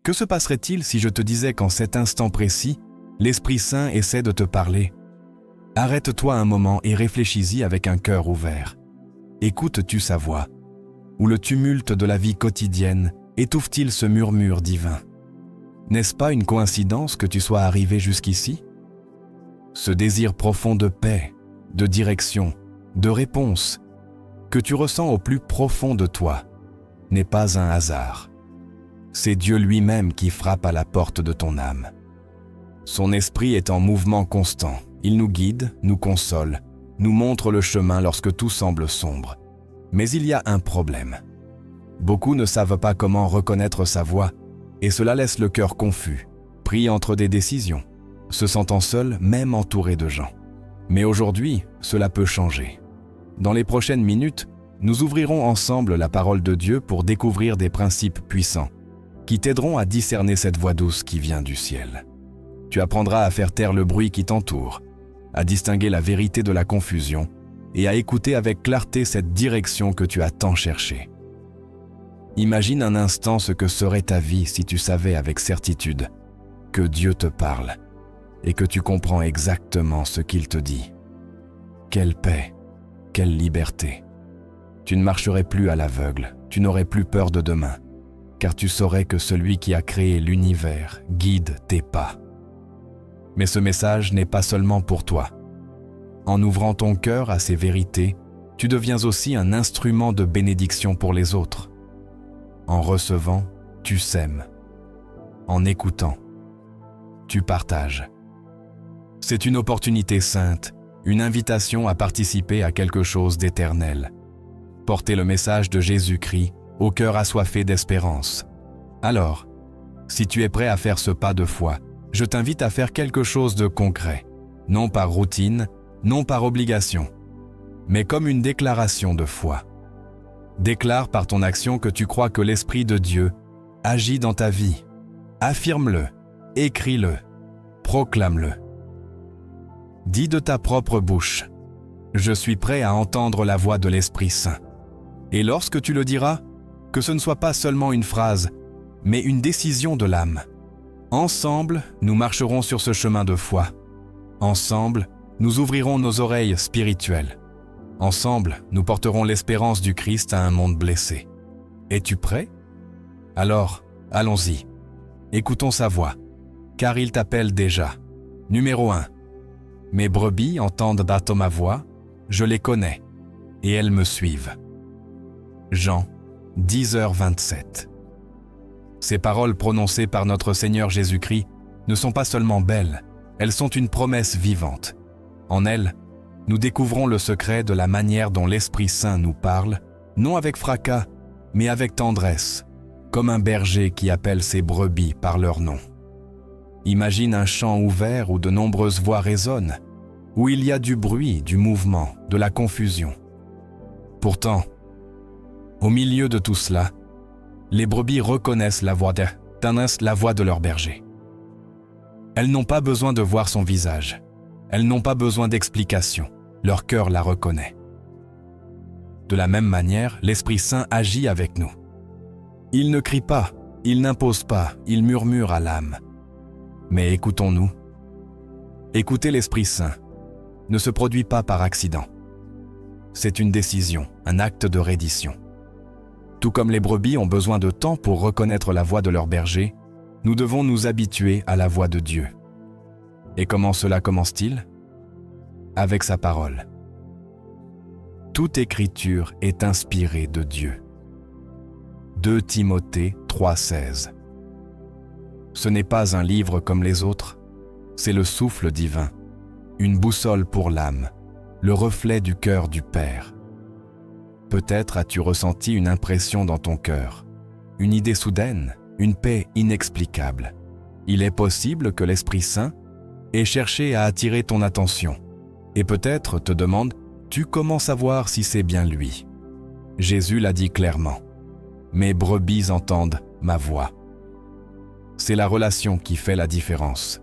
Que se passerait-il si je te disais qu'en cet instant précis, l'Esprit Saint essaie de te parler? Arrête-toi un moment et réfléchis-y avec un cœur ouvert. Écoutes-tu sa voix? Ou le tumulte de la vie quotidienne étouffe-t-il ce murmure divin? N'est-ce pas une coïncidence que tu sois arrivé jusqu'ici? Ce désir profond de paix, de direction, de réponse, que tu ressens au plus profond de toi, n'est pas un hasard. C'est Dieu lui-même qui frappe à la porte de ton âme. Son esprit est en mouvement constant. Il nous guide, nous console, nous montre le chemin lorsque tout semble sombre. Mais il y a un problème. Beaucoup ne savent pas comment reconnaître sa voix, et cela laisse le cœur confus, pris entre des décisions, se sentant seul, même entouré de gens. Mais aujourd'hui, cela peut changer. Dans les prochaines minutes, nous ouvrirons ensemble la parole de Dieu pour découvrir des principes puissants qui t'aideront à discerner cette voix douce qui vient du ciel. Tu apprendras à faire taire le bruit qui t'entoure, à distinguer la vérité de la confusion et à écouter avec clarté cette direction que tu as tant cherchée. Imagine un instant ce que serait ta vie si tu savais avec certitude que Dieu te parle et que tu comprends exactement ce qu'il te dit. Quelle paix, quelle liberté. Tu ne marcherais plus à l'aveugle, tu n'aurais plus peur de demain, car tu saurais que celui qui a créé l'univers guide tes pas. Mais ce message n'est pas seulement pour toi. En ouvrant ton cœur à ces vérités, tu deviens aussi un instrument de bénédiction pour les autres. En recevant, tu sèmes. En écoutant, tu partages. C'est une opportunité sainte, une invitation à participer à quelque chose d'éternel. Porter le message de Jésus-Christ au cœur assoiffé d'espérance. Alors, si tu es prêt à faire ce pas de foi, je t'invite à faire quelque chose de concret, non par routine, non par obligation, mais comme une déclaration de foi. Déclare par ton action que tu crois que l'Esprit de Dieu agit dans ta vie. Affirme-le, écris-le, proclame-le. Dis de ta propre bouche, « Je suis prêt à entendre la voix de l'Esprit Saint ». Et lorsque tu le diras, que ce ne soit pas seulement une phrase, mais une décision de l'âme. Ensemble, nous marcherons sur ce chemin de foi. Ensemble, nous ouvrirons nos oreilles spirituelles. Ensemble, nous porterons l'espérance du Christ à un monde blessé. Es-tu prêt? Alors, allons-y. Écoutons sa voix, car il t'appelle déjà. Numéro 1. Mes brebis entendent battre ma voix, je les connais, et elles me suivent. Jean 10h27. Ces paroles prononcées par notre Seigneur Jésus-Christ ne sont pas seulement belles, elles sont une promesse vivante. En elles, nous découvrons le secret de la manière dont l'Esprit Saint nous parle, non avec fracas, mais avec tendresse, comme un berger qui appelle ses brebis par leur nom. Imagine un champ ouvert où de nombreuses voix résonnent, où il y a du bruit, du mouvement, de la confusion. Pourtant, au milieu de tout cela, les brebis reconnaissent la voix de leur berger. Elles n'ont pas besoin de voir son visage. Elles n'ont pas besoin d'explication. Leur cœur la reconnaît. De la même manière, l'Esprit Saint agit avec nous. Il ne crie pas, il n'impose pas, il murmure à l'âme. Mais écoutons-nous. Écouter l'Esprit Saint ne se produit pas par accident. C'est une décision, un acte de reddition. Tout comme les brebis ont besoin de temps pour reconnaître la voix de leur berger, nous devons nous habituer à la voix de Dieu. Et comment cela commence-t-il? Avec sa parole. Toute écriture est inspirée de Dieu. 2 Timothée 3,16. Ce n'est pas un livre comme les autres, c'est le souffle divin, une boussole pour l'âme, le reflet du cœur du Père. Peut-être as-tu ressenti une impression dans ton cœur, une idée soudaine, une paix inexplicable. Il est possible que l'Esprit Saint ait cherché à attirer ton attention et peut-être te demande-tu comment savoir si c'est bien lui? Jésus l'a dit clairement. Mes brebis entendent ma voix. C'est la relation qui fait la différence.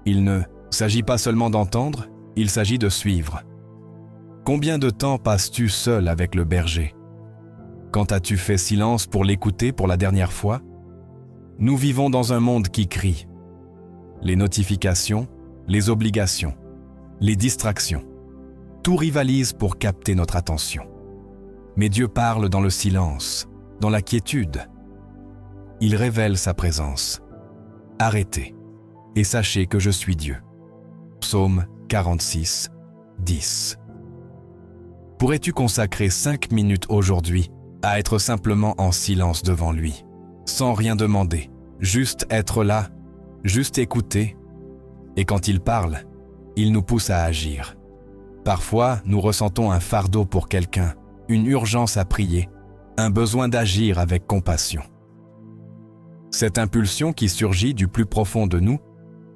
Il ne s'agit pas seulement d'entendre, il s'agit de suivre. Combien de temps passes-tu seul avec le berger? Quand as-tu fait silence pour l'écouter pour la dernière fois? Nous vivons dans un monde qui crie. Les notifications, les obligations, les distractions, tout rivalise pour capter notre attention. Mais Dieu parle dans le silence, dans la quiétude. Il révèle sa présence. Arrêtez et sachez que je suis Dieu. Psaume 46, 10. Pourrais-tu consacrer 5 minutes aujourd'hui à être simplement en silence devant lui, sans rien demander, juste être là, juste écouter? Et quand il parle, il nous pousse à agir. Parfois, nous ressentons un fardeau pour quelqu'un, une urgence à prier, un besoin d'agir avec compassion. Cette impulsion qui surgit du plus profond de nous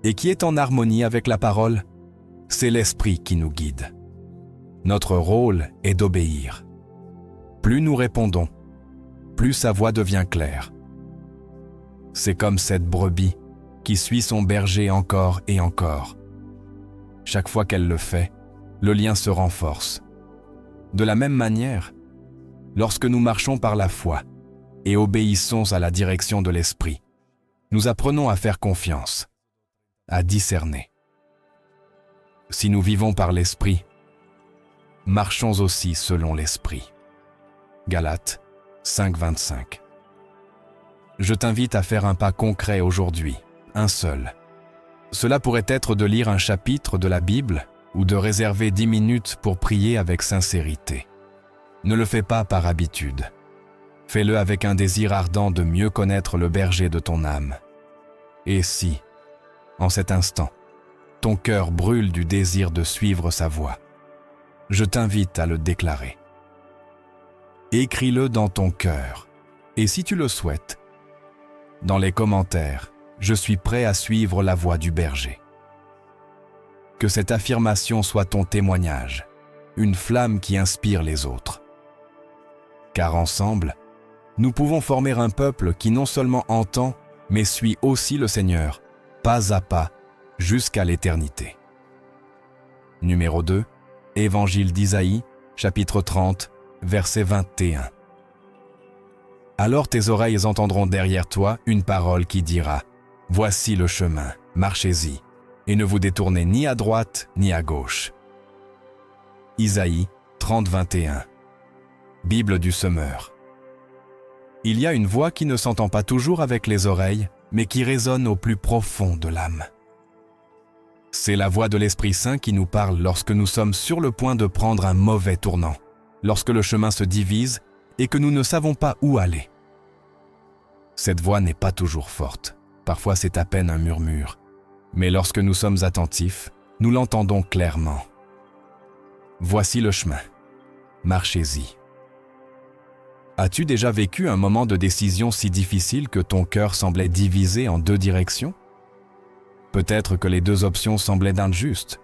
et qui est en harmonie avec la parole, c'est l'Esprit qui nous guide. Notre rôle est d'obéir. Plus nous répondons, plus sa voix devient claire. C'est comme cette brebis qui suit son berger encore et encore. Chaque fois qu'elle le fait, le lien se renforce. De la même manière, lorsque nous marchons par la foi et obéissons à la direction de l'Esprit, nous apprenons à faire confiance, à discerner. Si nous vivons par l'Esprit, marchons aussi selon l'Esprit. Galates 5:25. Je t'invite à faire un pas concret aujourd'hui, un seul. Cela pourrait être de lire un chapitre de la Bible ou de réserver 10 minutes pour prier avec sincérité. Ne le fais pas par habitude. Fais-le avec un désir ardent de mieux connaître le berger de ton âme. Et si, en cet instant, ton cœur brûle du désir de suivre sa voie, je t'invite à le déclarer. Écris-le dans ton cœur, et si tu le souhaites, dans les commentaires, je suis prêt à suivre la voie du berger. Que cette affirmation soit ton témoignage, une flamme qui inspire les autres. Car ensemble, nous pouvons former un peuple qui non seulement entend, mais suit aussi le Seigneur, pas à pas, jusqu'à l'éternité. Numéro 2, Évangile d'Isaïe, chapitre 30, verset 21. Alors tes oreilles entendront derrière toi une parole qui dira « Voici le chemin, marchez-y, et ne vous détournez ni à droite ni à gauche. » Isaïe 30, 21. Bible du semeur. Il y a une voix qui ne s'entend pas toujours avec les oreilles, mais qui résonne au plus profond de l'âme. C'est la voix de l'Esprit Saint qui nous parle lorsque nous sommes sur le point de prendre un mauvais tournant, lorsque le chemin se divise et que nous ne savons pas où aller. Cette voix n'est pas toujours forte, parfois c'est à peine un murmure, mais lorsque nous sommes attentifs, nous l'entendons clairement. Voici le chemin, marchez-y. As-tu déjà vécu un moment de décision si difficile que ton cœur semblait divisé en 2 directions? Peut-être que les 2 options semblaient injustes,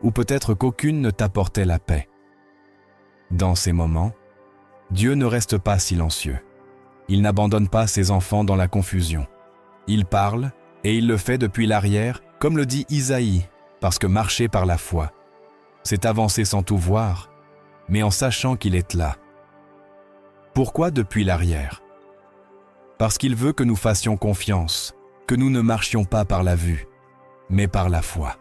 ou peut-être qu'aucune ne t'apportait la paix. Dans ces moments, Dieu ne reste pas silencieux. Il n'abandonne pas ses enfants dans la confusion. Il parle, et il le fait depuis l'arrière, comme le dit Isaïe, parce que marcher par la foi, c'est avancer sans tout voir, mais en sachant qu'il est là. Pourquoi depuis l'arrière? Parce qu'il veut que nous fassions confiance, que nous ne marchions pas par la vue, mais par la foi.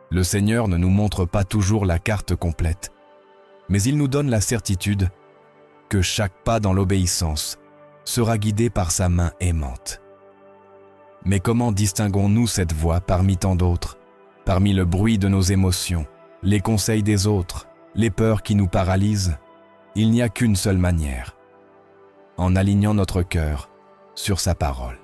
Le Seigneur ne nous montre pas toujours la carte complète, mais il nous donne la certitude que chaque pas dans l'obéissance sera guidé par sa main aimante. Mais comment distinguons-nous cette voix parmi tant d'autres, parmi le bruit de nos émotions, les conseils des autres, les peurs qui nous paralysent? Il n'y a qu'une seule manière, en alignant notre cœur sur sa parole.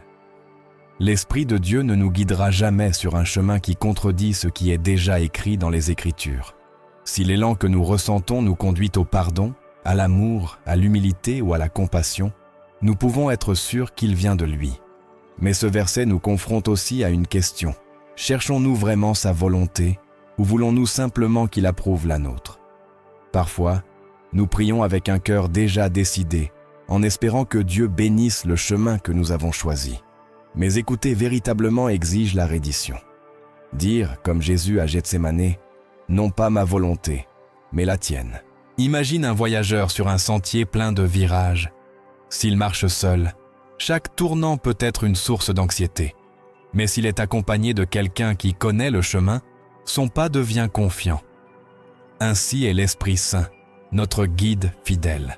L'Esprit de Dieu ne nous guidera jamais sur un chemin qui contredit ce qui est déjà écrit dans les Écritures. Si l'élan que nous ressentons nous conduit au pardon, à l'amour, à l'humilité ou à la compassion, nous pouvons être sûrs qu'il vient de lui. Mais ce verset nous confronte aussi à une question. Cherchons-nous vraiment sa volonté ou voulons-nous simplement qu'il approuve la nôtre? Parfois, nous prions avec un cœur déjà décidé, en espérant que Dieu bénisse le chemin que nous avons choisi. Mais écouter véritablement exige la reddition. Dire, comme Jésus à Gethsémanée, « Non pas ma volonté, mais la tienne ». Imagine un voyageur sur un sentier plein de virages. S'il marche seul, Chaque tournant peut être une source d'anxiété, mais s'il est accompagné de quelqu'un qui connaît le chemin, son pas devient confiant. Ainsi est l'Esprit Saint, notre guide fidèle.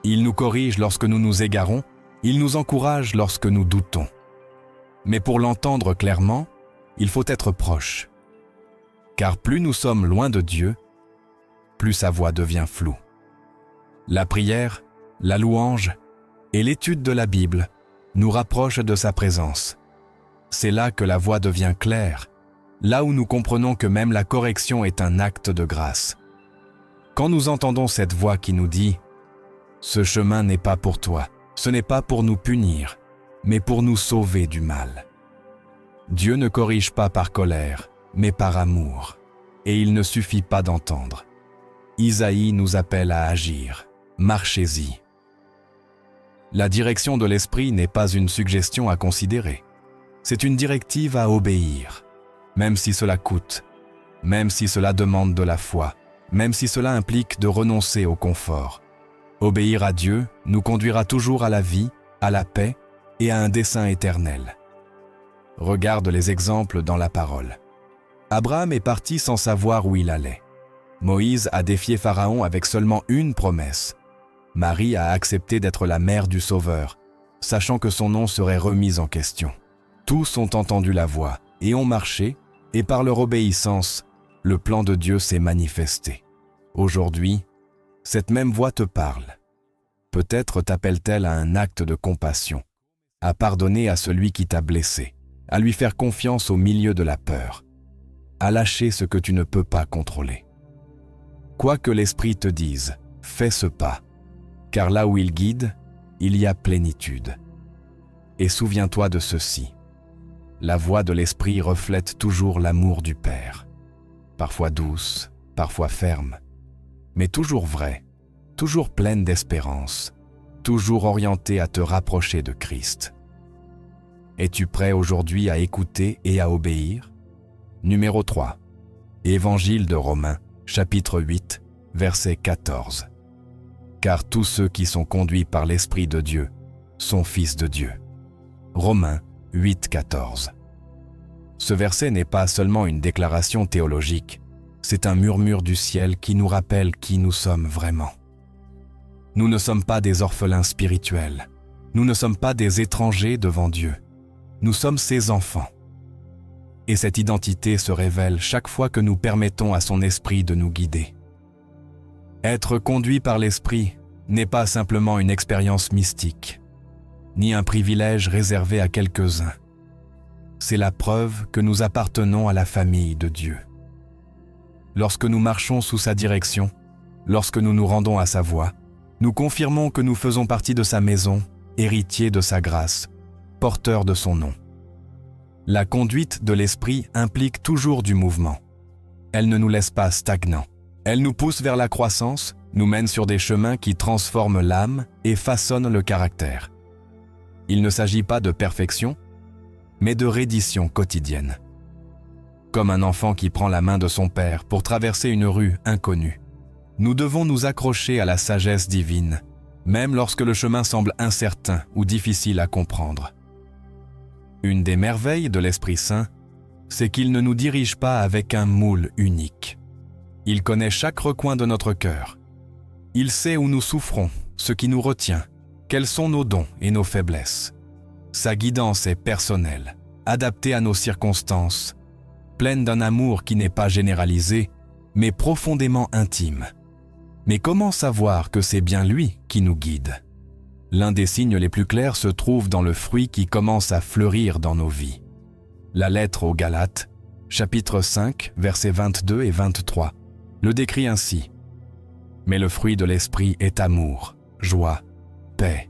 Il nous corrige lorsque nous nous égarons, il nous encourage lorsque nous doutons. Mais pour l'entendre clairement, il faut être proche. Car plus nous sommes loin de Dieu, plus sa voix devient floue. La prière, la louange et l'étude de la Bible nous rapprochent de sa présence. C'est là que la voix devient claire, là où nous comprenons que même la correction est un acte de grâce. Quand nous entendons cette voix qui nous dit « Ce chemin n'est pas pour toi, ce n'est pas pour nous punir, mais pour nous sauver du mal. » Dieu ne corrige pas par colère, mais par amour, et il ne suffit pas d'entendre. Isaïe nous appelle à agir. Marchez-y. La direction de l'Esprit n'est pas une suggestion à considérer. C'est une directive à obéir, même si cela coûte, même si cela demande de la foi, même si cela implique de renoncer au confort. Obéir à Dieu nous conduira toujours à la vie, à la paix et à un dessein éternel. Regarde les exemples dans la parole. Abraham est parti sans savoir où il allait. Moïse a défié Pharaon avec seulement une promesse. Marie a accepté d'être la mère du Sauveur, sachant que son nom serait remis en question. Tous ont entendu la voix et ont marché, et par leur obéissance, le plan de Dieu s'est manifesté. Aujourd'hui, cette même voix te parle. Peut-être t'appelle-t-elle à un acte de compassion, à pardonner à celui qui t'a blessé, à lui faire confiance au milieu de la peur, à lâcher ce que tu ne peux pas contrôler. Quoi que l'Esprit te dise, fais ce pas, car là où il guide, il y a plénitude. Et souviens-toi de ceci. La voix de l'Esprit reflète toujours l'amour du Père, parfois douce, parfois ferme, mais toujours vraie, toujours pleine d'espérance, toujours orientée à te rapprocher de Christ. Es-tu prêt aujourd'hui à écouter et à obéir? Numéro 3. Évangile de Romains, chapitre 8, verset 14. Car tous ceux qui sont conduits par l'Esprit de Dieu sont fils de Dieu. Romains 8, 14. Ce verset n'est pas seulement une déclaration théologique, c'est un murmure du ciel qui nous rappelle qui nous sommes vraiment. Nous ne sommes pas des orphelins spirituels, nous ne sommes pas des étrangers devant Dieu, nous sommes ses enfants. Et cette identité se révèle chaque fois que nous permettons à son esprit de nous guider. Être conduit par l'esprit n'est pas simplement une expérience mystique, ni un privilège réservé à quelques-uns. C'est la preuve que nous appartenons à la famille de Dieu. Lorsque nous marchons sous sa direction, lorsque nous nous rendons à sa voix, nous confirmons que nous faisons partie de sa maison, héritiers de sa grâce, porteurs de son nom. La conduite de l'esprit implique toujours du mouvement. Elle ne nous laisse pas stagnants. Elle nous pousse vers la croissance, nous mène sur des chemins qui transforment l'âme et façonnent le caractère. Il ne s'agit pas de perfection, mais de reddition quotidienne. Comme un enfant qui prend la main de son père pour traverser une rue inconnue, nous devons nous accrocher à la sagesse divine, même lorsque le chemin semble incertain ou difficile à comprendre. Une des merveilles de l'Esprit Saint, c'est qu'il ne nous dirige pas avec un moule unique. Il connaît chaque recoin de notre cœur. Il sait où nous souffrons, ce qui nous retient, quels sont nos dons et nos faiblesses. Sa guidance est personnelle, adaptée à nos circonstances, pleine d'un amour qui n'est pas généralisé, mais profondément intime. Mais comment savoir que c'est bien lui qui nous guide? L'un des signes les plus clairs se trouve dans le fruit qui commence à fleurir dans nos vies. La lettre aux Galates, chapitre 5, versets 22 et 23, le décrit ainsi. « Mais le fruit de l'esprit est amour, joie, paix,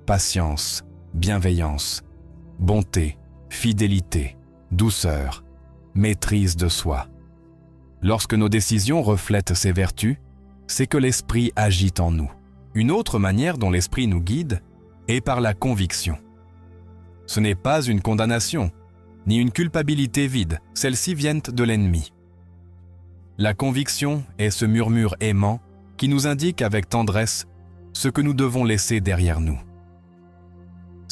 patience, bienveillance, bonté, fidélité, douceur, maîtrise de soi. » Lorsque nos décisions reflètent ces vertus, c'est que l'esprit agit en nous. Une autre manière dont l'esprit nous guide est par la conviction. Ce n'est pas une condamnation, ni une culpabilité vide, celles-ci viennent de l'ennemi. La conviction est ce murmure aimant qui nous indique avec tendresse ce que nous devons laisser derrière nous.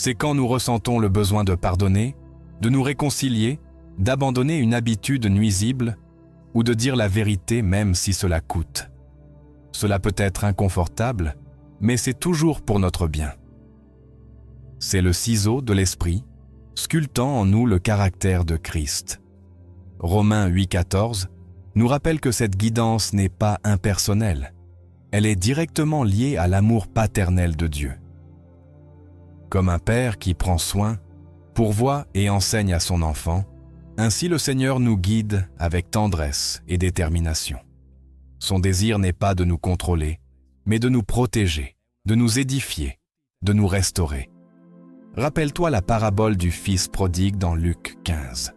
C'est quand nous ressentons le besoin de pardonner, de nous réconcilier, d'abandonner une habitude nuisible ou de dire la vérité même si cela coûte. Cela peut être inconfortable, mais c'est toujours pour notre bien. C'est le ciseau de l'esprit, sculptant en nous le caractère de Christ. Romains 8,14 nous rappelle que cette guidance n'est pas impersonnelle. Elle est directement liée à l'amour paternel de Dieu. Comme un père qui prend soin, pourvoit et enseigne à son enfant, ainsi le Seigneur nous guide avec tendresse et détermination. Son désir n'est pas de nous contrôler, mais de nous protéger, de nous édifier, de nous restaurer. Rappelle-toi la parabole du fils prodigue dans Luc 15.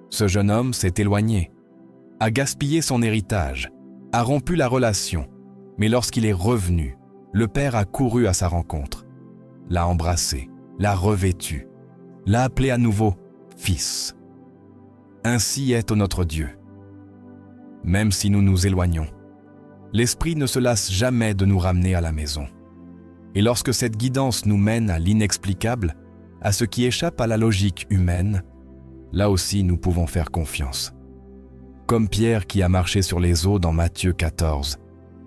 Ce jeune homme s'est éloigné, a gaspillé son héritage, a rompu la relation, mais lorsqu'il est revenu, le père a couru à sa rencontre, l'a embrassé, l'a revêtu, l'a appelé à nouveau « Fils ». Ainsi est notre Dieu. Même si nous nous éloignons, l'Esprit ne se lasse jamais de nous ramener à la maison. Et lorsque cette guidance nous mène à l'inexplicable, à ce qui échappe à la logique humaine, là aussi nous pouvons faire confiance. Comme Pierre qui a marché sur les eaux dans Matthieu 14.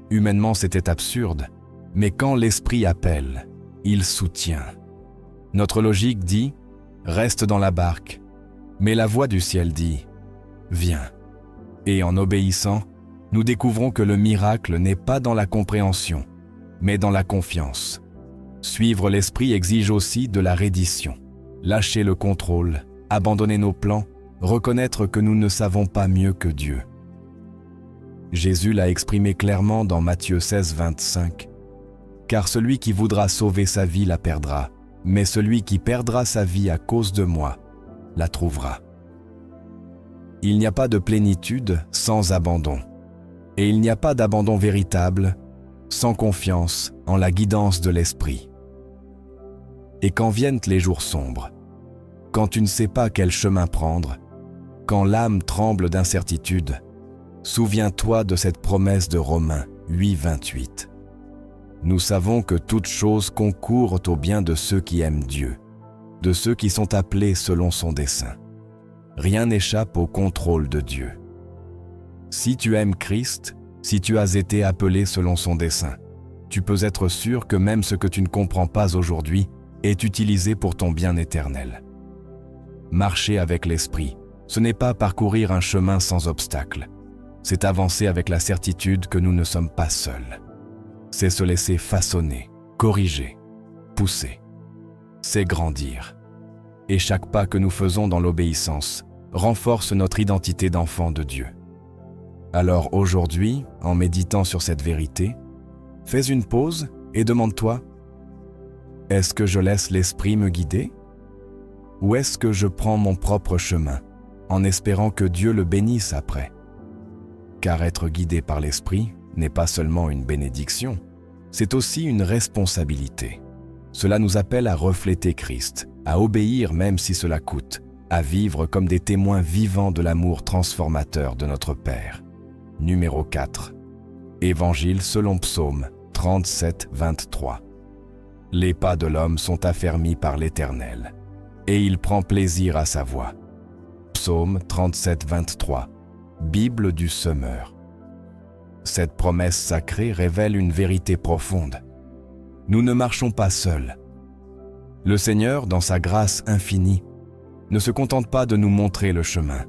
Humainement c'était absurde, mais quand l'Esprit appelle, il soutient. Notre logique dit « Reste dans la barque », mais la voix du ciel dit « Viens ». Et en obéissant, nous découvrons que le miracle n'est pas dans la compréhension, mais dans la confiance. Suivre l'Esprit exige aussi de la reddition, lâcher le contrôle, abandonner nos plans, reconnaître que nous ne savons pas mieux que Dieu. Jésus l'a exprimé clairement dans Matthieu 16, 25. « Car celui qui voudra sauver sa vie la perdra, mais celui qui perdra sa vie à cause de moi la trouvera. » Il n'y a pas de plénitude sans abandon, et il n'y a pas d'abandon véritable sans confiance en la guidance de l'Esprit. Et quand viennent les jours sombres, quand tu ne sais pas quel chemin prendre, quand l'âme tremble d'incertitude, souviens-toi de cette promesse de Romains 8, 28. Nous savons que toutes choses concourent au bien de ceux qui aiment Dieu, de ceux qui sont appelés selon son dessein. Rien n'échappe au contrôle de Dieu. Si tu aimes Christ, si tu as été appelé selon son dessein, tu peux être sûr que même ce que tu ne comprends pas aujourd'hui est utilisé pour ton bien éternel. Marcher avec l'Esprit, ce n'est pas parcourir un chemin sans obstacle. C'est avancer avec la certitude que nous ne sommes pas seuls. C'est se laisser façonner, corriger, pousser. C'est grandir. Et chaque pas que nous faisons dans l'obéissance renforce notre identité d'enfant de Dieu. Alors aujourd'hui, en méditant sur cette vérité, fais une pause et demande-toi, est-ce que je laisse l'Esprit me guider? Ou est-ce que je prends mon propre chemin, en espérant que Dieu le bénisse après? Car être guidé par l'Esprit n'est pas seulement une bénédiction, c'est aussi une responsabilité. Cela nous appelle à refléter Christ, à obéir même si cela coûte, à vivre comme des témoins vivants de l'amour transformateur de notre Père. Numéro 4. Évangile selon Psaume 37, 23. Les pas de l'homme sont affermis par l'Éternel, et il prend plaisir à sa voie. Psaume 37, 23. Bible du semeur. Cette promesse sacrée révèle une vérité profonde. Nous ne marchons pas seuls. Le Seigneur, dans sa grâce infinie, ne se contente pas de nous montrer le chemin.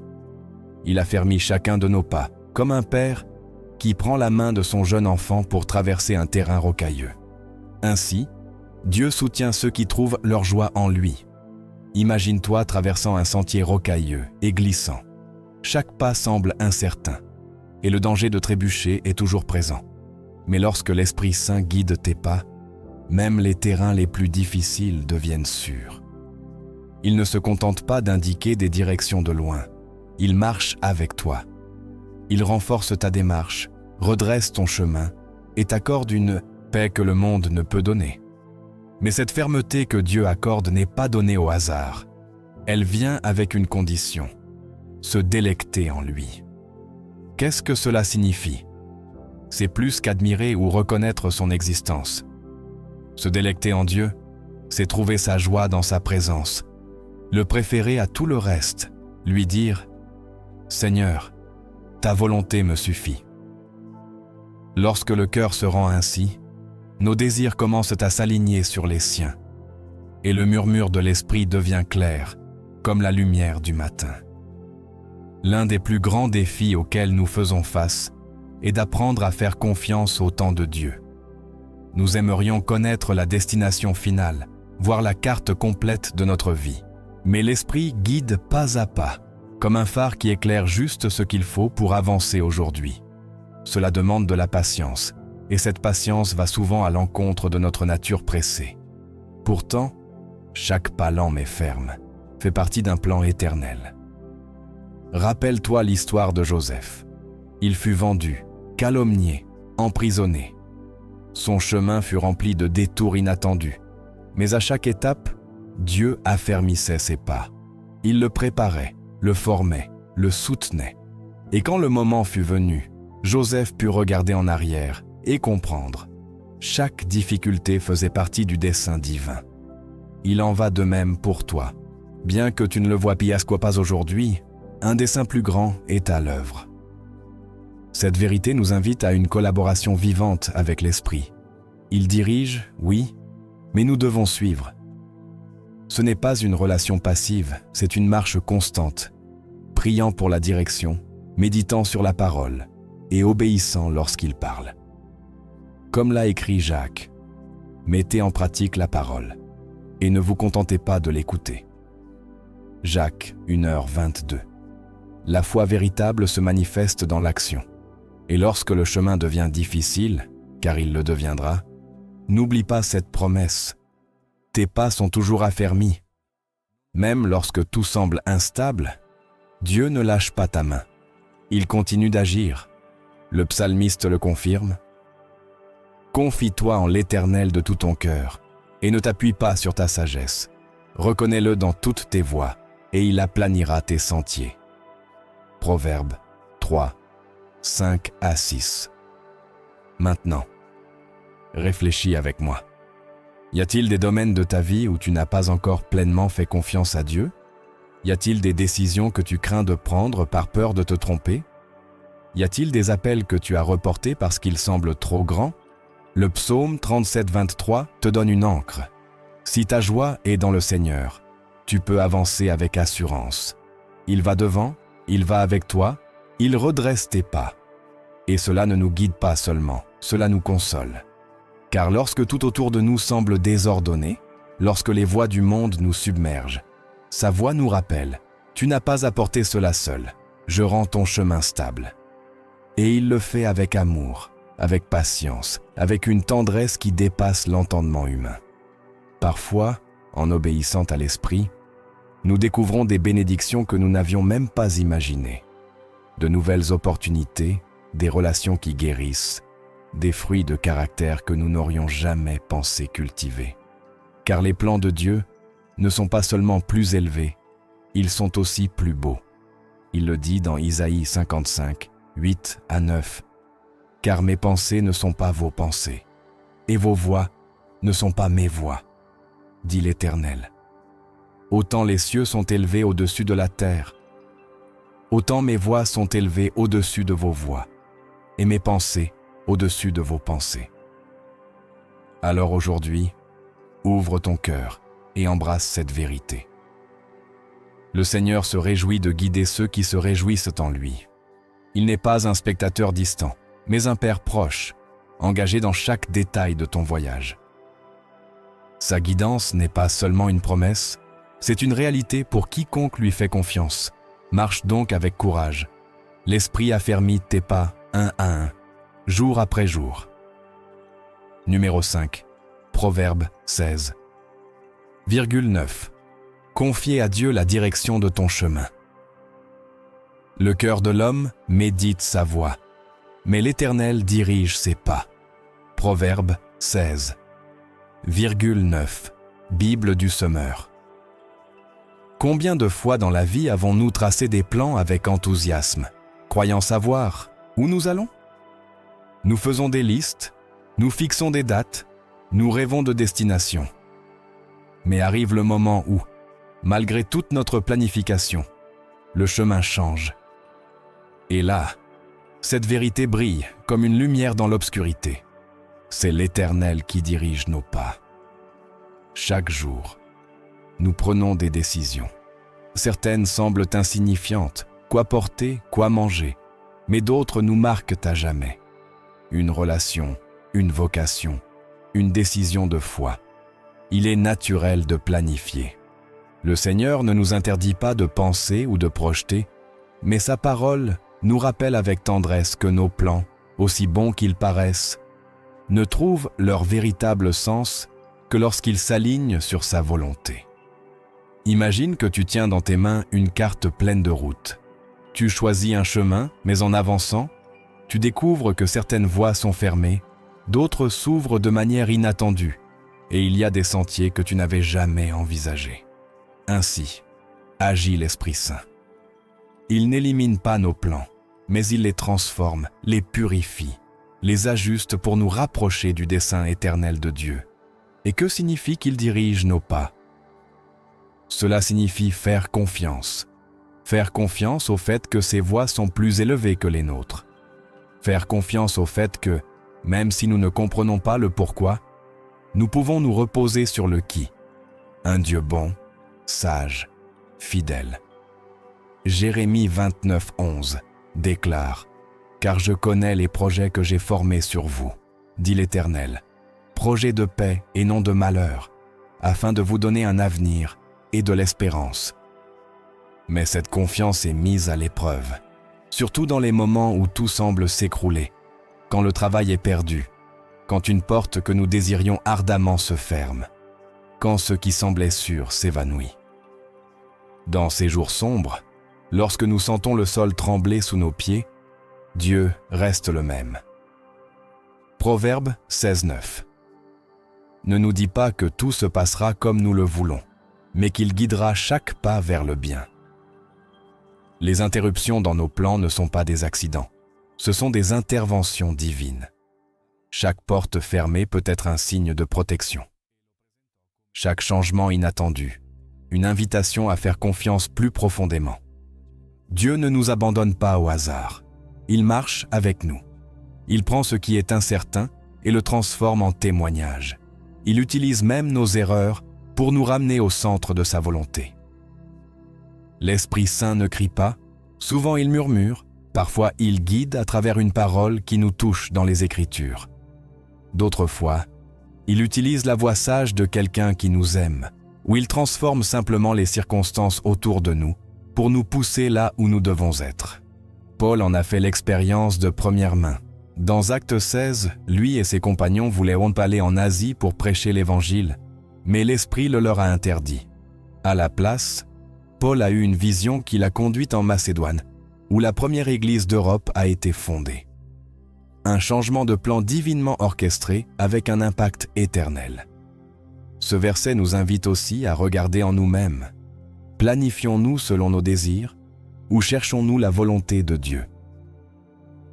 Il affermit chacun de nos pas, comme un père qui prend la main de son jeune enfant pour traverser un terrain rocailleux. Ainsi, Dieu soutient ceux qui trouvent leur joie en lui. Imagine-toi traversant un sentier rocailleux et glissant. Chaque pas semble incertain, et le danger de trébucher est toujours présent. Mais lorsque l'Esprit Saint guide tes pas, même les terrains les plus difficiles deviennent sûrs. Il ne se contente pas d'indiquer des directions de loin. Il marche avec toi. Il renforce ta démarche, redresse ton chemin et t'accorde une paix que le monde ne peut donner. Mais cette fermeté que Dieu accorde n'est pas donnée au hasard. Elle vient avec une condition, se délecter en lui. Qu'est-ce que cela signifie? C'est plus qu'admirer ou reconnaître son existence. Se délecter en Dieu, c'est trouver sa joie dans sa présence, le préférer à tout le reste, lui dire « Seigneur, ta volonté me suffit ». Lorsque le cœur se rend ainsi, nos désirs commencent à s'aligner sur les siens, et le murmure de l'esprit devient clair, comme la lumière du matin. L'un des plus grands défis auxquels nous faisons face est d'apprendre à faire confiance au temps de Dieu. Nous aimerions connaître la destination finale, voir la carte complète de notre vie. Mais l'Esprit guide pas à pas, comme un phare qui éclaire juste ce qu'il faut pour avancer aujourd'hui. Cela demande de la patience, et cette patience va souvent à l'encontre de notre nature pressée. Pourtant, chaque pas lent mais ferme fait partie d'un plan éternel. Rappelle-toi l'histoire de Joseph. Il fut vendu, calomnié, emprisonné. Son chemin fut rempli de détours inattendus, mais à chaque étape, Dieu affermissait ses pas. Il le préparait, le formait, le soutenait. Et quand le moment fut venu, Joseph put regarder en arrière et comprendre. Chaque difficulté faisait partie du dessein divin. Il en va de même pour toi. Bien que tu ne le vois pas aujourd'hui, un dessein plus grand est à l'œuvre. Cette vérité nous invite à une collaboration vivante avec l'Esprit. Il dirige, oui, mais nous devons suivre. Ce n'est pas une relation passive, c'est une marche constante, priant pour la direction, méditant sur la parole et obéissant lorsqu'il parle. Comme l'a écrit Jacques, mettez en pratique la parole et ne vous contentez pas de l'écouter. Jacques 1h22. La foi véritable se manifeste dans l'action. Et lorsque le chemin devient difficile, car il le deviendra, n'oublie pas cette promesse. Tes pas sont toujours affermis. Même lorsque tout semble instable, Dieu ne lâche pas ta main. Il continue d'agir. Le psalmiste le confirme. Confie-toi en l'Éternel de tout ton cœur et ne t'appuie pas sur ta sagesse. Reconnais-le dans toutes tes voies et il aplanira tes sentiers. Proverbe 3, 5 à 6. Maintenant, réfléchis avec moi. Y a-t-il des domaines de ta vie où tu n'as pas encore pleinement fait confiance à Dieu? Y a-t-il des décisions que tu crains de prendre par peur de te tromper? Y a-t-il des appels que tu as reportés parce qu'ils semblent trop grands? Le psaume 37-23 te donne une ancre. Si ta joie est dans le Seigneur, tu peux avancer avec assurance. Il va devant, il va avec toi, il redresse tes pas. Et cela ne nous guide pas seulement, cela nous console. Car lorsque tout autour de nous semble désordonné, lorsque les voies du monde nous submergent, sa voix nous rappelle « Tu n'as pas apporté cela seul, je rends ton chemin stable ». Et il le fait avec amour, avec patience, avec une tendresse qui dépasse l'entendement humain. Parfois, en obéissant à l'Esprit, nous découvrons des bénédictions que nous n'avions même pas imaginées. De nouvelles opportunités, des relations qui guérissent, des fruits de caractère que nous n'aurions jamais pensé cultiver. Car les plans de Dieu ne sont pas seulement plus élevés, ils sont aussi plus beaux. Il le dit dans Isaïe 55, 8 à 9. « Car mes pensées ne sont pas vos pensées, et vos voies ne sont pas mes voies, dit l'Éternel. Autant les cieux sont élevés au-dessus de la terre, autant mes voies sont élevées au-dessus de vos voies, et mes pensées au-dessus de vos pensées. Alors aujourd'hui, ouvre ton cœur et embrasse cette vérité. Le Seigneur se réjouit de guider ceux qui se réjouissent en lui. Il n'est pas un spectateur distant, mais un Père proche, engagé dans chaque détail de ton voyage. Sa guidance n'est pas seulement une promesse, c'est une réalité pour quiconque lui fait confiance. Marche donc avec courage. L'Esprit affermit tes pas un à un, jour après jour. Numéro 5. Proverbe 16. 9. Confier à Dieu la direction de ton chemin. Le cœur de l'homme médite sa voie, mais l'Éternel dirige ses pas. Proverbe 16. 9. Bible du semeur. Combien de fois dans la vie avons-nous tracé des plans avec enthousiasme, croyant savoir où nous allons? Nous faisons des listes, nous fixons des dates, nous rêvons de destinations. Mais arrive le moment où, malgré toute notre planification, le chemin change. Et là, cette vérité brille comme une lumière dans l'obscurité. C'est l'Éternel qui dirige nos pas. Chaque jour, nous prenons des décisions. Certaines semblent insignifiantes, quoi porter, quoi manger, mais d'autres nous marquent à jamais. Une relation, une vocation, une décision de foi. Il est naturel de planifier. Le Seigneur ne nous interdit pas de penser ou de projeter, mais sa parole nous rappelle avec tendresse que nos plans, aussi bons qu'ils paraissent, ne trouvent leur véritable sens que lorsqu'ils s'alignent sur sa volonté. Imagine que tu tiens dans tes mains une carte pleine de routes. Tu choisis un chemin, mais en avançant, tu découvres que certaines voies sont fermées, d'autres s'ouvrent de manière inattendue, et il y a des sentiers que tu n'avais jamais envisagés. Ainsi, agit l'Esprit Saint. Il n'élimine pas nos plans, mais il les transforme, les purifie, les ajuste pour nous rapprocher du dessein éternel de Dieu. Et que signifie qu'il dirige nos pas? Cela signifie faire confiance. Faire confiance au fait que ses voies sont plus élevées que les nôtres. Faire confiance au fait que, même si nous ne comprenons pas le pourquoi, nous pouvons nous reposer sur le qui. Un Dieu bon, sage, fidèle. Jérémie 29:11 déclare « Car je connais les projets que j'ai formés sur vous, dit l'Éternel, projets de paix et non de malheur, afin de vous donner un avenir et de l'espérance. » Mais cette confiance est mise à l'épreuve, surtout dans les moments où tout semble s'écrouler, quand le travail est perdu, quand une porte que nous désirions ardemment se ferme, quand ce qui semblait sûr s'évanouit. Dans ces jours sombres, lorsque nous sentons le sol trembler sous nos pieds, Dieu reste le même. Proverbe 16:9. Ne nous dis pas que tout se passera comme nous le voulons, mais qu'il guidera chaque pas vers le bien. Les interruptions dans nos plans ne sont pas des accidents, ce sont des interventions divines. Chaque porte fermée peut être un signe de protection. Chaque changement inattendu, une invitation à faire confiance plus profondément. Dieu ne nous abandonne pas au hasard. Il marche avec nous. Il prend ce qui est incertain et le transforme en témoignage. Il utilise même nos erreurs pour nous ramener au centre de sa volonté. L'Esprit Saint ne crie pas, souvent il murmure, parfois il guide à travers une parole qui nous touche dans les Écritures. D'autres fois, il utilise la voix sage de quelqu'un qui nous aime, ou il transforme simplement les circonstances autour de nous pour nous pousser là où nous devons être. Paul en a fait l'expérience de première main. Dans Actes 16, lui et ses compagnons voulaient aller en Asie pour prêcher l'Évangile, mais l'Esprit le leur a interdit. À la place, Paul a eu une vision qui l'a conduite en Macédoine, où la première église d'Europe a été fondée. Un changement de plan divinement orchestré avec un impact éternel. Ce verset nous invite aussi à regarder en nous-mêmes. Planifions-nous selon nos désirs ou cherchons-nous la volonté de Dieu?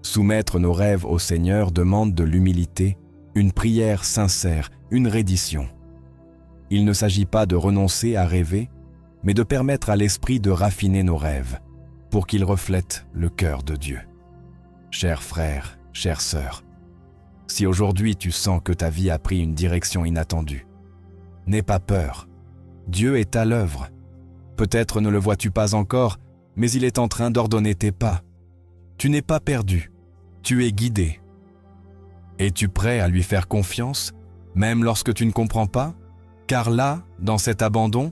Soumettre nos rêves au Seigneur demande de l'humilité, une prière sincère, une reddition. Il ne s'agit pas de renoncer à rêver, mais de permettre à l'Esprit de raffiner nos rêves pour qu'ils reflètent le cœur de Dieu. Chers frères, chères sœurs, si aujourd'hui tu sens que ta vie a pris une direction inattendue, n'aie pas peur. Dieu est à l'œuvre. Peut-être ne le vois-tu pas encore, mais il est en train d'ordonner tes pas. Tu n'es pas perdu, tu es guidé. Es-tu prêt à lui faire confiance, même lorsque tu ne comprends pas? Car là, dans cet abandon,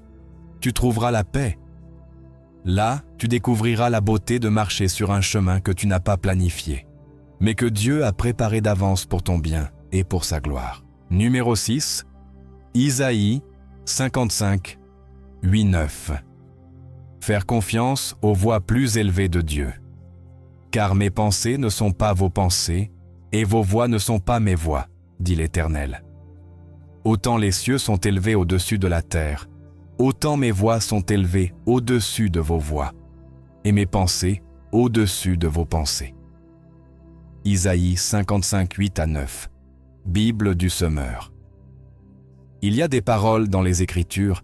tu trouveras la paix. Là, tu découvriras la beauté de marcher sur un chemin que tu n'as pas planifié, mais que Dieu a préparé d'avance pour ton bien et pour sa gloire. Numéro 6, Isaïe 55, 8-9. Faire confiance aux voies plus élevées de Dieu. Car mes pensées ne sont pas vos pensées, et vos voies ne sont pas mes voies, dit l'Éternel. Autant les cieux sont élevés au-dessus de la terre, autant mes voies sont élevées au-dessus de vos voies, et mes pensées au-dessus de vos pensées. Isaïe 55, 8-9, Bible du Semeur. Il y a des paroles dans les Écritures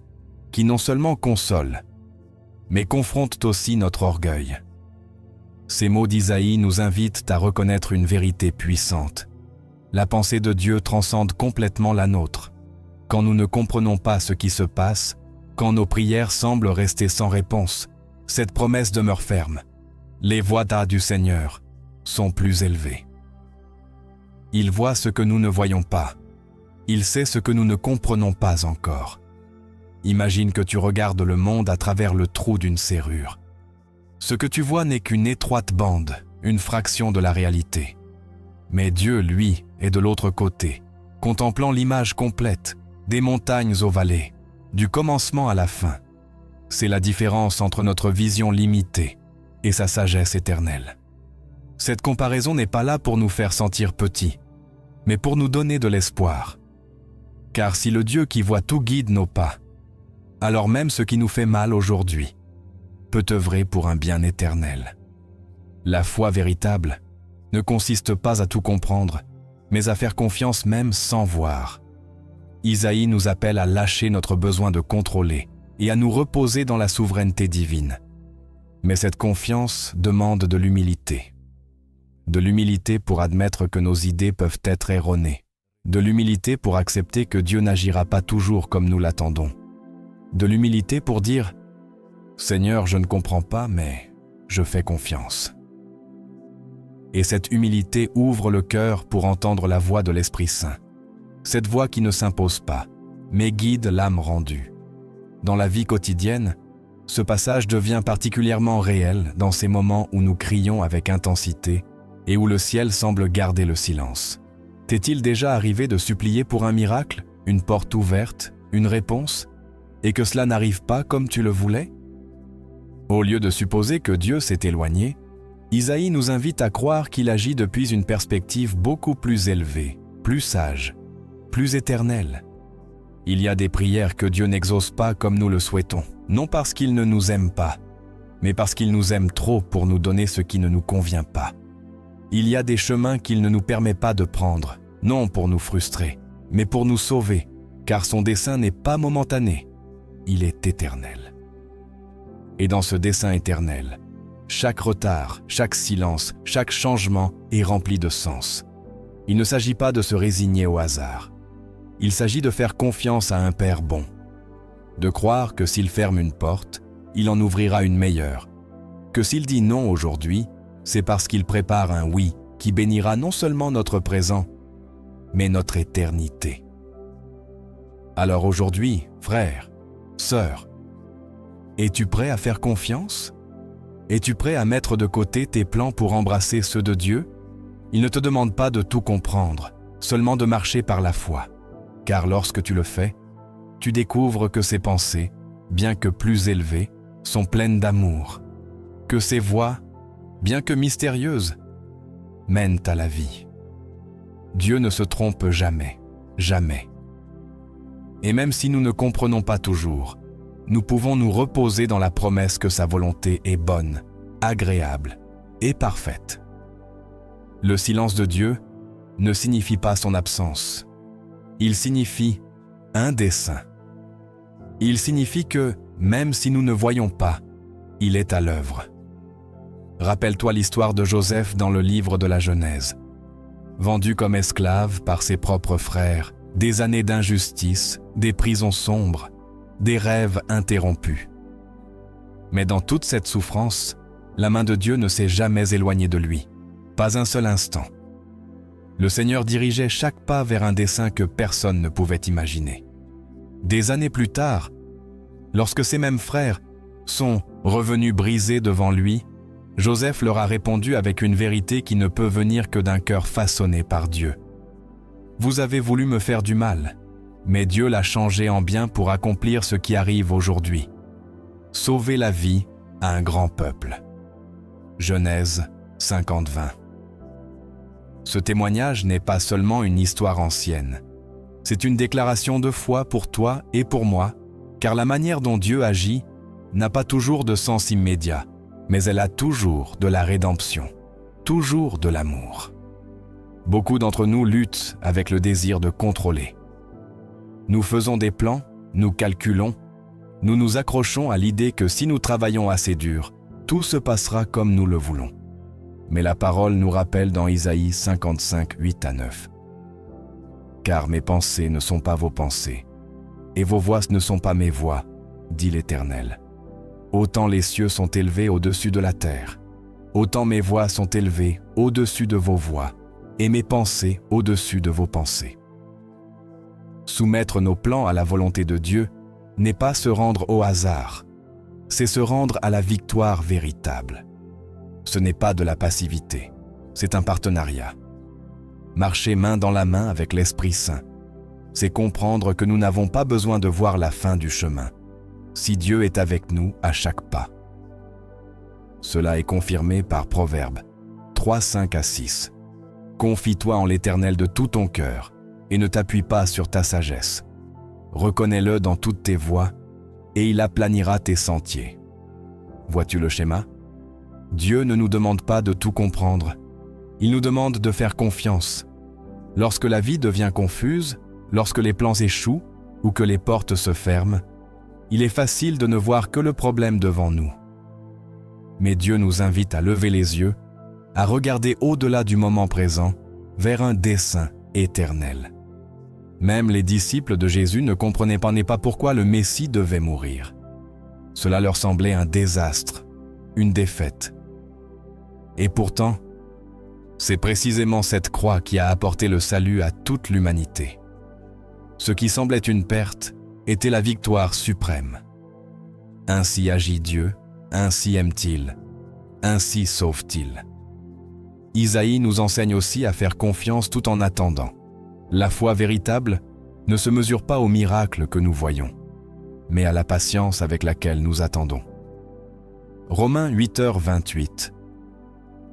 qui non seulement consolent, mais confrontent aussi notre orgueil. Ces mots d'Isaïe nous invitent à reconnaître une vérité puissante. La pensée de Dieu transcende complètement la nôtre. Quand nous ne comprenons pas ce qui se passe, quand nos prières semblent rester sans réponse, cette promesse demeure ferme. Les voies du Seigneur sont plus élevées. Il voit ce que nous ne voyons pas. Il sait ce que nous ne comprenons pas encore. Imagine que tu regardes le monde à travers le trou d'une serrure. Ce que tu vois n'est qu'une étroite bande, une fraction de la réalité. Mais Dieu, lui, est de l'autre côté, contemplant l'image complète, des montagnes aux vallées, du commencement à la fin. C'est la différence entre notre vision limitée et sa sagesse éternelle. Cette comparaison n'est pas là pour nous faire sentir petits, mais pour nous donner de l'espoir. Car si le Dieu qui voit tout guide nos pas, alors même ce qui nous fait mal aujourd'hui peut œuvrer pour un bien éternel. La foi véritable ne consiste pas à tout comprendre, mais à faire confiance même sans voir. Isaïe nous appelle à lâcher notre besoin de contrôler et à nous reposer dans la souveraineté divine. Mais cette confiance demande de l'humilité. De l'humilité pour admettre que nos idées peuvent être erronées. De l'humilité pour accepter que Dieu n'agira pas toujours comme nous l'attendons. De l'humilité pour dire « Seigneur, je ne comprends pas, mais je fais confiance ». Et cette humilité ouvre le cœur pour entendre la voix de l'Esprit Saint. Cette voix qui ne s'impose pas, mais guide l'âme rendue. Dans la vie quotidienne, ce passage devient particulièrement réel dans ces moments où nous crions avec intensité et où le ciel semble garder le silence. T'est-il déjà arrivé de supplier pour un miracle, une porte ouverte, une réponse, et que cela n'arrive pas comme tu le voulais? Au lieu de supposer que Dieu s'est éloigné, Isaïe nous invite à croire qu'il agit depuis une perspective beaucoup plus élevée, plus sage, plus éternelle. Il y a des prières que Dieu n'exauce pas comme nous le souhaitons, non parce qu'il ne nous aime pas, mais parce qu'il nous aime trop pour nous donner ce qui ne nous convient pas. Il y a des chemins qu'il ne nous permet pas de prendre, non pour nous frustrer, mais pour nous sauver, car son dessein n'est pas momentané, il est éternel. Et dans ce dessein éternel, chaque retard, chaque silence, chaque changement est rempli de sens. Il ne s'agit pas de se résigner au hasard. Il s'agit de faire confiance à un Père bon, de croire que s'il ferme une porte, il en ouvrira une meilleure, que s'il dit non aujourd'hui, c'est parce qu'il prépare un oui qui bénira non seulement notre présent, mais notre éternité. Alors aujourd'hui, frère, sœur, es-tu prêt à faire confiance? Es-tu prêt à mettre de côté tes plans pour embrasser ceux de Dieu? Il ne te demande pas de tout comprendre, seulement de marcher par la foi. Car lorsque tu le fais, tu découvres que ses pensées, bien que plus élevées, sont pleines d'amour, que ses voies, bien que mystérieuses, mènent à la vie. Dieu ne se trompe jamais, jamais. Et même si nous ne comprenons pas toujours, nous pouvons nous reposer dans la promesse que sa volonté est bonne, agréable et parfaite. Le silence de Dieu ne signifie pas son absence. Il signifie un dessein. Il signifie que, même si nous ne voyons pas, il est à l'œuvre. Rappelle-toi l'histoire de Joseph dans le livre de la Genèse. Vendu comme esclave par ses propres frères, des années d'injustice, des prisons sombres, des rêves interrompus. Mais dans toute cette souffrance, la main de Dieu ne s'est jamais éloignée de lui, pas un seul instant. Le Seigneur dirigeait chaque pas vers un dessein que personne ne pouvait imaginer. Des années plus tard, lorsque ses mêmes frères sont revenus brisés devant lui, Joseph leur a répondu avec une vérité qui ne peut venir que d'un cœur façonné par Dieu. « Vous avez voulu me faire du mal, mais Dieu l'a changé en bien pour accomplir ce qui arrive aujourd'hui. Sauver la vie à un grand peuple. » Genèse 50-20. Ce témoignage n'est pas seulement une histoire ancienne. C'est une déclaration de foi pour toi et pour moi, car la manière dont Dieu agit n'a pas toujours de sens immédiat, mais elle a toujours de la rédemption, toujours de l'amour. Beaucoup d'entre nous luttent avec le désir de contrôler. Nous faisons des plans, nous calculons, nous nous accrochons à l'idée que si nous travaillons assez dur, tout se passera comme nous le voulons. Mais la parole nous rappelle dans Isaïe 55, 8-9. « Car mes pensées ne sont pas vos pensées, et vos voies ne sont pas mes voies, dit l'Éternel. Autant les cieux sont élevés au-dessus de la terre, autant mes voies sont élevées au-dessus de vos voies, et mes pensées au-dessus de vos pensées. » Soumettre nos plans à la volonté de Dieu n'est pas se rendre au hasard, c'est se rendre à la victoire véritable. Ce n'est pas de la passivité, c'est un partenariat. Marcher main dans la main avec l'Esprit Saint, c'est comprendre que nous n'avons pas besoin de voir la fin du chemin, si Dieu est avec nous à chaque pas. Cela est confirmé par Proverbes 3, 5-6. « Confie-toi en l'Éternel de tout ton cœur et ne t'appuie pas sur ta sagesse. Reconnais-le dans toutes tes voies et il aplanira tes sentiers. » Vois-tu le schéma ? Dieu ne nous demande pas de tout comprendre. Il nous demande de faire confiance. Lorsque la vie devient confuse, lorsque les plans échouent ou que les portes se ferment, il est facile de ne voir que le problème devant nous. Mais Dieu nous invite à lever les yeux, à regarder au-delà du moment présent, vers un dessein éternel. Même les disciples de Jésus ne comprenaient pas pourquoi le Messie devait mourir. Cela leur semblait un désastre, une défaite. Et pourtant, c'est précisément cette croix qui a apporté le salut à toute l'humanité. Ce qui semblait une perte était la victoire suprême. Ainsi agit Dieu, ainsi aime-t-il, ainsi sauve-t-il. Isaïe nous enseigne aussi à faire confiance tout en attendant. La foi véritable ne se mesure pas aux miracles que nous voyons, mais à la patience avec laquelle nous attendons. Romains 8h28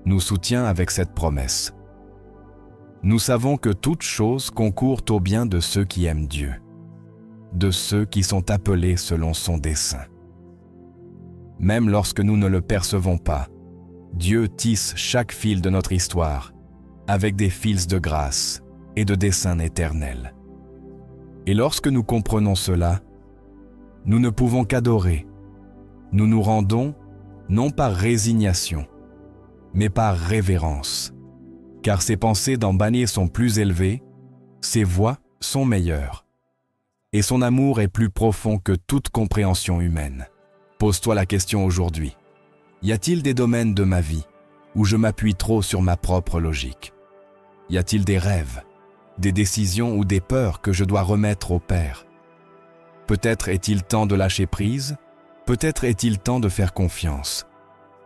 nous soutient avec cette promesse. Nous savons que toutes choses concourent au bien de ceux qui aiment Dieu, de ceux qui sont appelés selon son dessein. Même lorsque nous ne le percevons pas, Dieu tisse chaque fil de notre histoire avec des fils de grâce et de dessein éternel. Et lorsque nous comprenons cela, nous ne pouvons qu'adorer. Nous nous rendons non par résignation, mais par révérence, car ses pensées d'Embané sont plus élevées, ses voies sont meilleures, et son amour est plus profond que toute compréhension humaine. Pose-toi la question aujourd'hui. Y a-t-il des domaines de ma vie où je m'appuie trop sur ma propre logique? Y a-t-il des rêves, des décisions ou des peurs que je dois remettre au Père? Peut-être est-il temps de lâcher prise, peut-être est-il temps de faire confiance.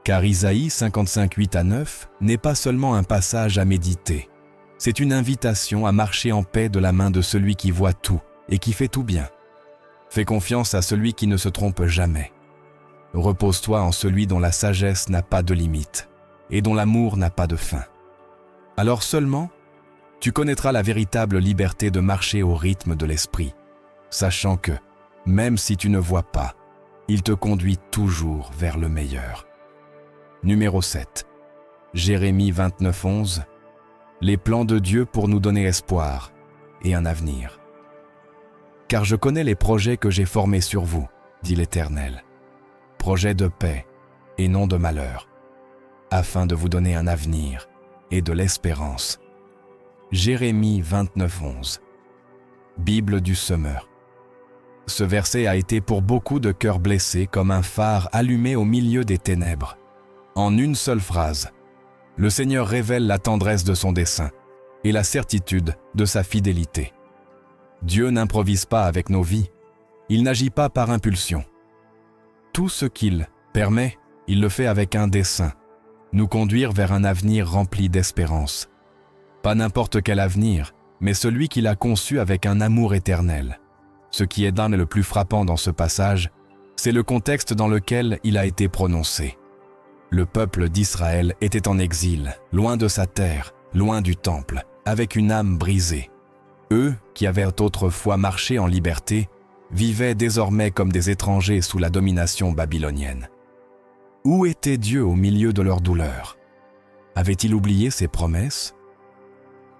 Car Isaïe 55, 8-9 n'est pas seulement un passage à méditer, c'est une invitation à marcher en paix de la main de celui qui voit tout et qui fait tout bien. Fais confiance à celui qui ne se trompe jamais. Repose-toi en celui dont la sagesse n'a pas de limite et dont l'amour n'a pas de fin. Alors seulement, tu connaîtras la véritable liberté de marcher au rythme de l'esprit, sachant que, même si tu ne vois pas, il te conduit toujours vers le meilleur. Numéro 7. Jérémie 29, 11. Les plans de Dieu pour nous donner espoir et un avenir. Car je connais les projets que j'ai formés sur vous, dit l'Éternel. Projets de paix et non de malheur, afin de vous donner un avenir et de l'espérance. Jérémie 29, 11. Bible du semeur. Ce verset a été pour beaucoup de cœurs blessés comme un phare allumé au milieu des ténèbres. En une seule phrase, le Seigneur révèle la tendresse de son dessein et la certitude de sa fidélité. Dieu n'improvise pas avec nos vies, il n'agit pas par impulsion. Tout ce qu'il permet, il le fait avec un dessein, nous conduire vers un avenir rempli d'espérance. Pas n'importe quel avenir, mais celui qu'il a conçu avec un amour éternel. Ce qui est le plus frappant dans ce passage, c'est le contexte dans lequel il a été prononcé. Le peuple d'Israël était en exil, loin de sa terre, loin du temple, avec une âme brisée. Eux, qui avaient autrefois marché en liberté, vivaient désormais comme des étrangers sous la domination babylonienne. Où était Dieu au milieu de leur douleur? Avait-il oublié ses promesses?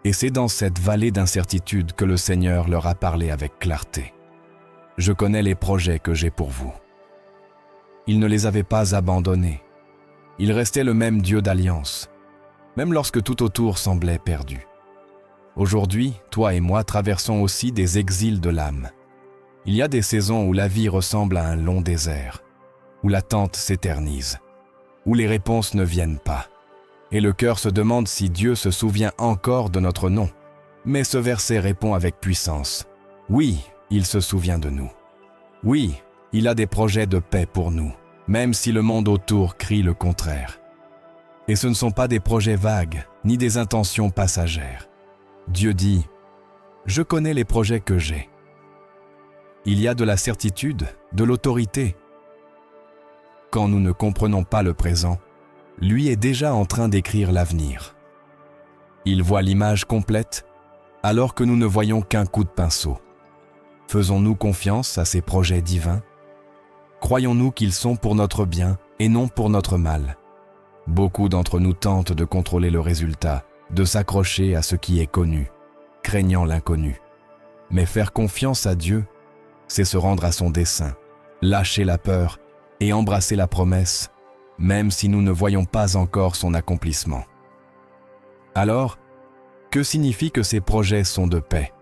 Et c'est dans cette vallée d'incertitude que le Seigneur leur a parlé avec clarté. Je connais les projets que j'ai pour vous. Il ne les avait pas abandonnés. Il restait le même Dieu d'alliance, même lorsque tout autour semblait perdu. Aujourd'hui, toi et moi traversons aussi des exils de l'âme. Il y a des saisons où la vie ressemble à un long désert, où l'attente s'éternise, où les réponses ne viennent pas. Et le cœur se demande si Dieu se souvient encore de notre nom. Mais ce verset répond avec puissance. Oui, il se souvient de nous. Oui, il a des projets de paix pour nous, même si le monde autour crie le contraire. Et ce ne sont pas des projets vagues, ni des intentions passagères. Dieu dit, « Je connais les projets que j'ai. » Il y a de la certitude, de l'autorité. Quand nous ne comprenons pas le présent, lui est déjà en train d'écrire l'avenir. Il voit l'image complète, alors que nous ne voyons qu'un coup de pinceau. Faisons-nous confiance à ces projets divins? Croyons-nous qu'ils sont pour notre bien et non pour notre mal? Beaucoup d'entre nous tentent de contrôler le résultat, de s'accrocher à ce qui est connu, craignant l'inconnu. Mais faire confiance à Dieu, c'est se rendre à son dessein, lâcher la peur et embrasser la promesse, même si nous ne voyons pas encore son accomplissement. Alors, que signifie que ces projets sont de paix?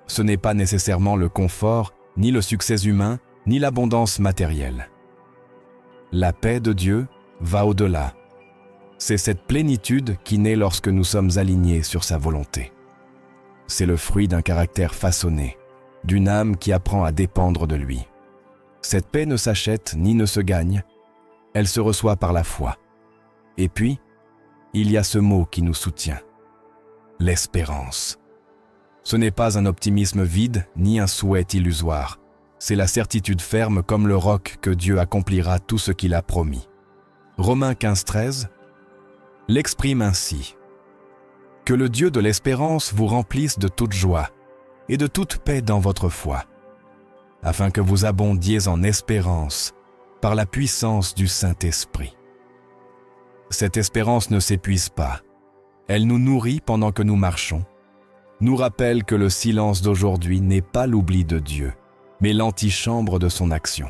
Ce n'est pas nécessairement le confort, ni le succès humain, ni l'abondance matérielle. La paix de Dieu va au-delà. C'est cette plénitude qui naît lorsque nous sommes alignés sur sa volonté. C'est le fruit d'un caractère façonné, d'une âme qui apprend à dépendre de lui. Cette paix ne s'achète ni ne se gagne, elle se reçoit par la foi. Et puis, il y a ce mot qui nous soutient, l'espérance. Ce n'est pas un optimisme vide ni un souhait illusoire, c'est la certitude ferme comme le roc que Dieu accomplira tout ce qu'il a promis. Romains 15:13 l'exprime ainsi. Que le Dieu de l'espérance vous remplisse de toute joie et de toute paix dans votre foi, afin que vous abondiez en espérance par la puissance du Saint-Esprit. Cette espérance ne s'épuise pas. Elle nous nourrit pendant que nous marchons, nous rappelle que le silence d'aujourd'hui n'est pas l'oubli de Dieu, mais l'antichambre de son action.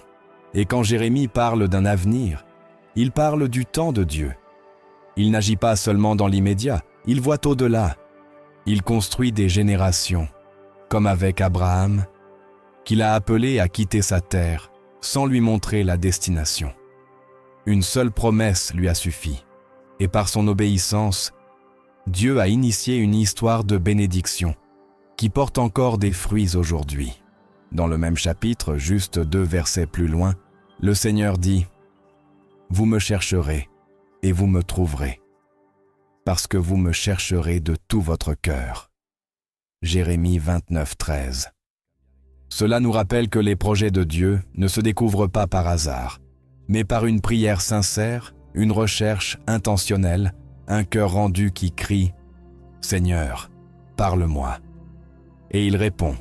Et quand Jérémie parle d'un avenir, il parle du temps de Dieu. Il n'agit pas seulement dans l'immédiat, il voit au-delà. Il construit des générations, comme avec Abraham, qu'il a appelé à quitter sa terre sans lui montrer la destination. Une seule promesse lui a suffi, et par son obéissance, Dieu a initié une histoire de bénédiction qui porte encore des fruits aujourd'hui. Dans le même chapitre, juste 2 versets plus loin, le Seigneur dit « Vous me chercherez et vous me trouverez, parce que vous me chercherez de tout votre cœur. » Jérémie 29:13. Cela nous rappelle que les projets de Dieu ne se découvrent pas par hasard, mais par une prière sincère, une recherche intentionnelle, un cœur rendu qui crie « Seigneur, parle-moi ». Et il répond,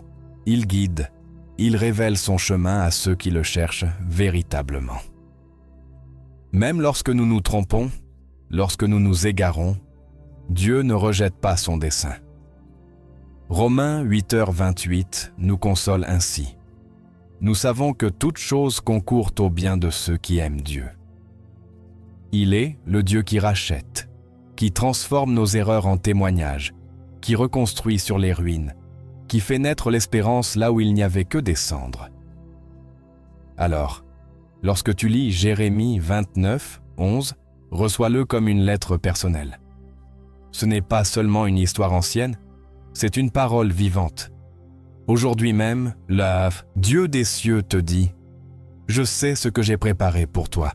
il guide, il révèle son chemin à ceux qui le cherchent véritablement. Même lorsque nous nous trompons, lorsque nous nous égarons, Dieu ne rejette pas son dessein. Romains 8h28 nous console ainsi. Nous savons que toute chose concourt au bien de ceux qui aiment Dieu. Il est le Dieu qui rachète, qui transforme nos erreurs en témoignages, qui reconstruit sur les ruines, qui fait naître l'espérance là où il n'y avait que des cendres. Alors, lorsque tu lis Jérémie 29:11, reçois-le comme une lettre personnelle. Ce n'est pas seulement une histoire ancienne, c'est une parole vivante. Aujourd'hui même, le Dieu des cieux te dit « Je sais ce que j'ai préparé pour toi. »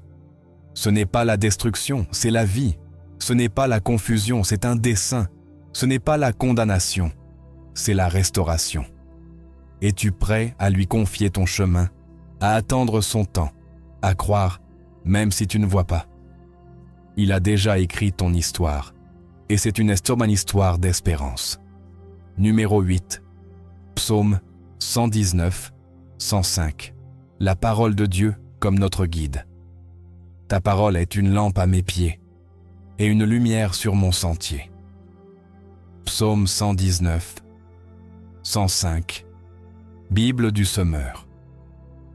Ce n'est pas la destruction, c'est la vie. Ce n'est pas la confusion, c'est un dessein. Ce n'est pas la condamnation, c'est la restauration. Es-tu prêt à lui confier ton chemin, à attendre son temps, à croire, même si tu ne vois pas? Il a déjà écrit ton histoire, et c'est une histoire d'espérance. Numéro 8, Psaume 119, 105. La parole de Dieu comme notre guide. Ta parole est une lampe à mes pieds et une lumière sur mon sentier. Psaume 119, 105. Bible du semeur.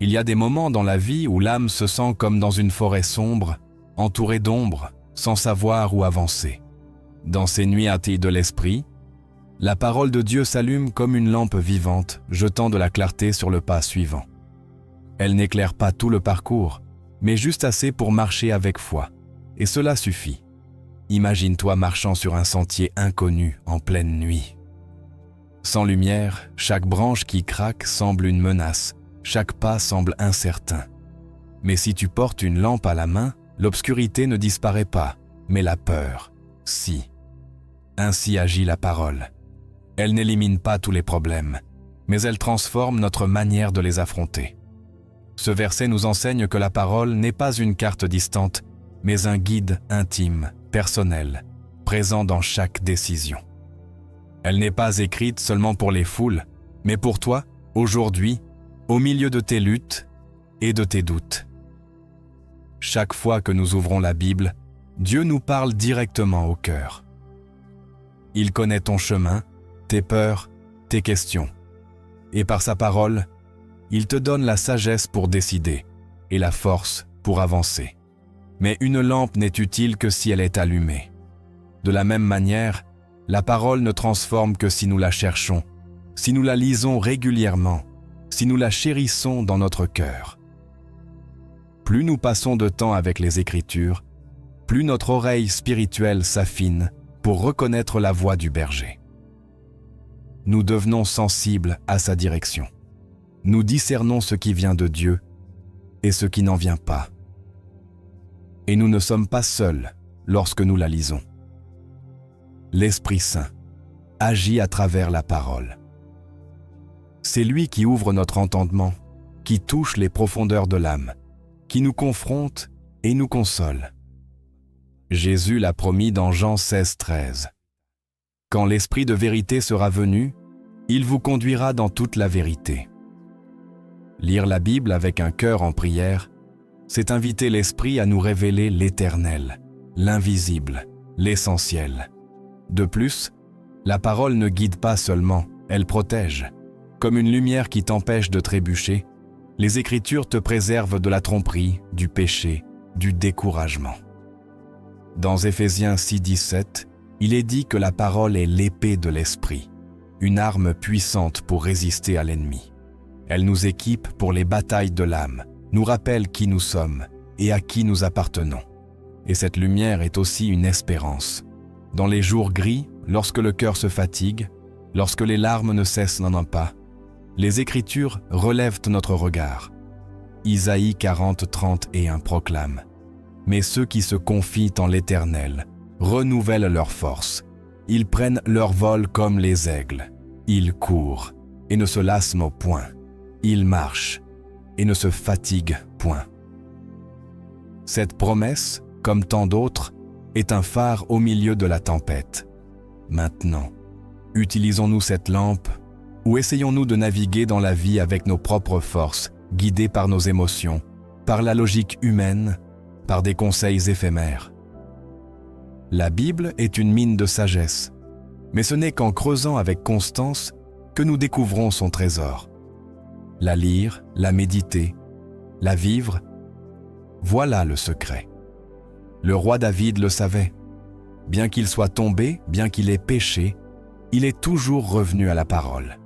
Il y a des moments dans la vie où l'âme se sent comme dans une forêt sombre, entourée d'ombre, sans savoir où avancer. Dans ces nuits hâtées de l'esprit, la parole de Dieu s'allume comme une lampe vivante, jetant de la clarté sur le pas suivant. Elle n'éclaire pas tout le parcours, mais juste assez pour marcher avec foi. Et cela suffit. Imagine-toi marchant sur un sentier inconnu en pleine nuit. Sans lumière, chaque branche qui craque semble une menace, chaque pas semble incertain. Mais si tu portes une lampe à la main, l'obscurité ne disparaît pas, mais la peur, si. Ainsi agit la parole. Elle n'élimine pas tous les problèmes, mais elle transforme notre manière de les affronter. Ce verset nous enseigne que la parole n'est pas une carte distante, mais un guide intime, personnel, présent dans chaque décision. Elle n'est pas écrite seulement pour les foules, mais pour toi, aujourd'hui, au milieu de tes luttes et de tes doutes. Chaque fois que nous ouvrons la Bible, Dieu nous parle directement au cœur. Il connaît ton chemin, tes peurs, tes questions. Et par sa parole, il te donne la sagesse pour décider et la force pour avancer. Mais une lampe n'est utile que si elle est allumée. De la même manière, la parole ne transforme que si nous la cherchons, si nous la lisons régulièrement, si nous la chérissons dans notre cœur. Plus nous passons de temps avec les Écritures, plus notre oreille spirituelle s'affine pour reconnaître la voix du berger. Nous devenons sensibles à sa direction. Nous discernons ce qui vient de Dieu et ce qui n'en vient pas. Et nous ne sommes pas seuls lorsque nous la lisons. L'Esprit Saint agit à travers la parole. C'est lui qui ouvre notre entendement, qui touche les profondeurs de l'âme, qui nous confronte et nous console. Jésus l'a promis dans Jean 16, 13. Quand l'Esprit de vérité sera venu, il vous conduira dans toute la vérité. Lire la Bible avec un cœur en prière, c'est inviter l'Esprit à nous révéler l'éternel, l'invisible, l'essentiel. De plus, la parole ne guide pas seulement, elle protège. Comme une lumière qui t'empêche de trébucher, les Écritures te préservent de la tromperie, du péché, du découragement. Dans Éphésiens 6, 17, il est dit que la parole est l'épée de l'esprit, une arme puissante pour résister à l'ennemi. Elle nous équipe pour les batailles de l'âme, nous rappelle qui nous sommes et à qui nous appartenons. Et cette lumière est aussi une espérance. Dans les jours gris, lorsque le cœur se fatigue, lorsque les larmes ne cessent n'en pas, les Écritures relèvent notre regard. Isaïe 40, 31 proclame « Mais ceux qui se confient en l'Éternel renouvellent leur force. Ils prennent leur vol comme les aigles. Ils courent et ne se lassent point. Ils marchent et ne se fatiguent point. » Cette promesse, comme tant d'autres, est un phare au milieu de la tempête. Maintenant, utilisons-nous cette lampe ou essayons-nous de naviguer dans la vie avec nos propres forces, guidés par nos émotions, par la logique humaine, par des conseils éphémères? La Bible est une mine de sagesse, mais ce n'est qu'en creusant avec constance que nous découvrons son trésor. La lire, la méditer, la vivre, voilà le secret. Le roi David le savait. Bien qu'il soit tombé, bien qu'il ait péché, il est toujours revenu à la parole.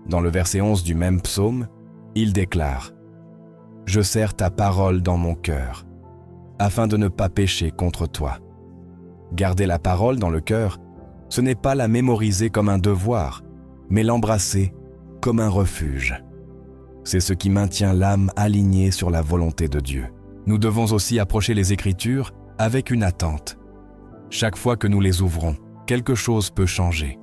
Dans le verset 11 du même psaume, il déclare « Je serre ta parole dans mon cœur, afin de ne pas pécher contre toi. » Garder la parole dans le cœur, ce n'est pas la mémoriser comme un devoir, mais l'embrasser comme un refuge. C'est ce qui maintient l'âme alignée sur la volonté de Dieu. Nous devons aussi approcher les Écritures avec une attente. Chaque fois que nous les ouvrons, quelque chose peut changer.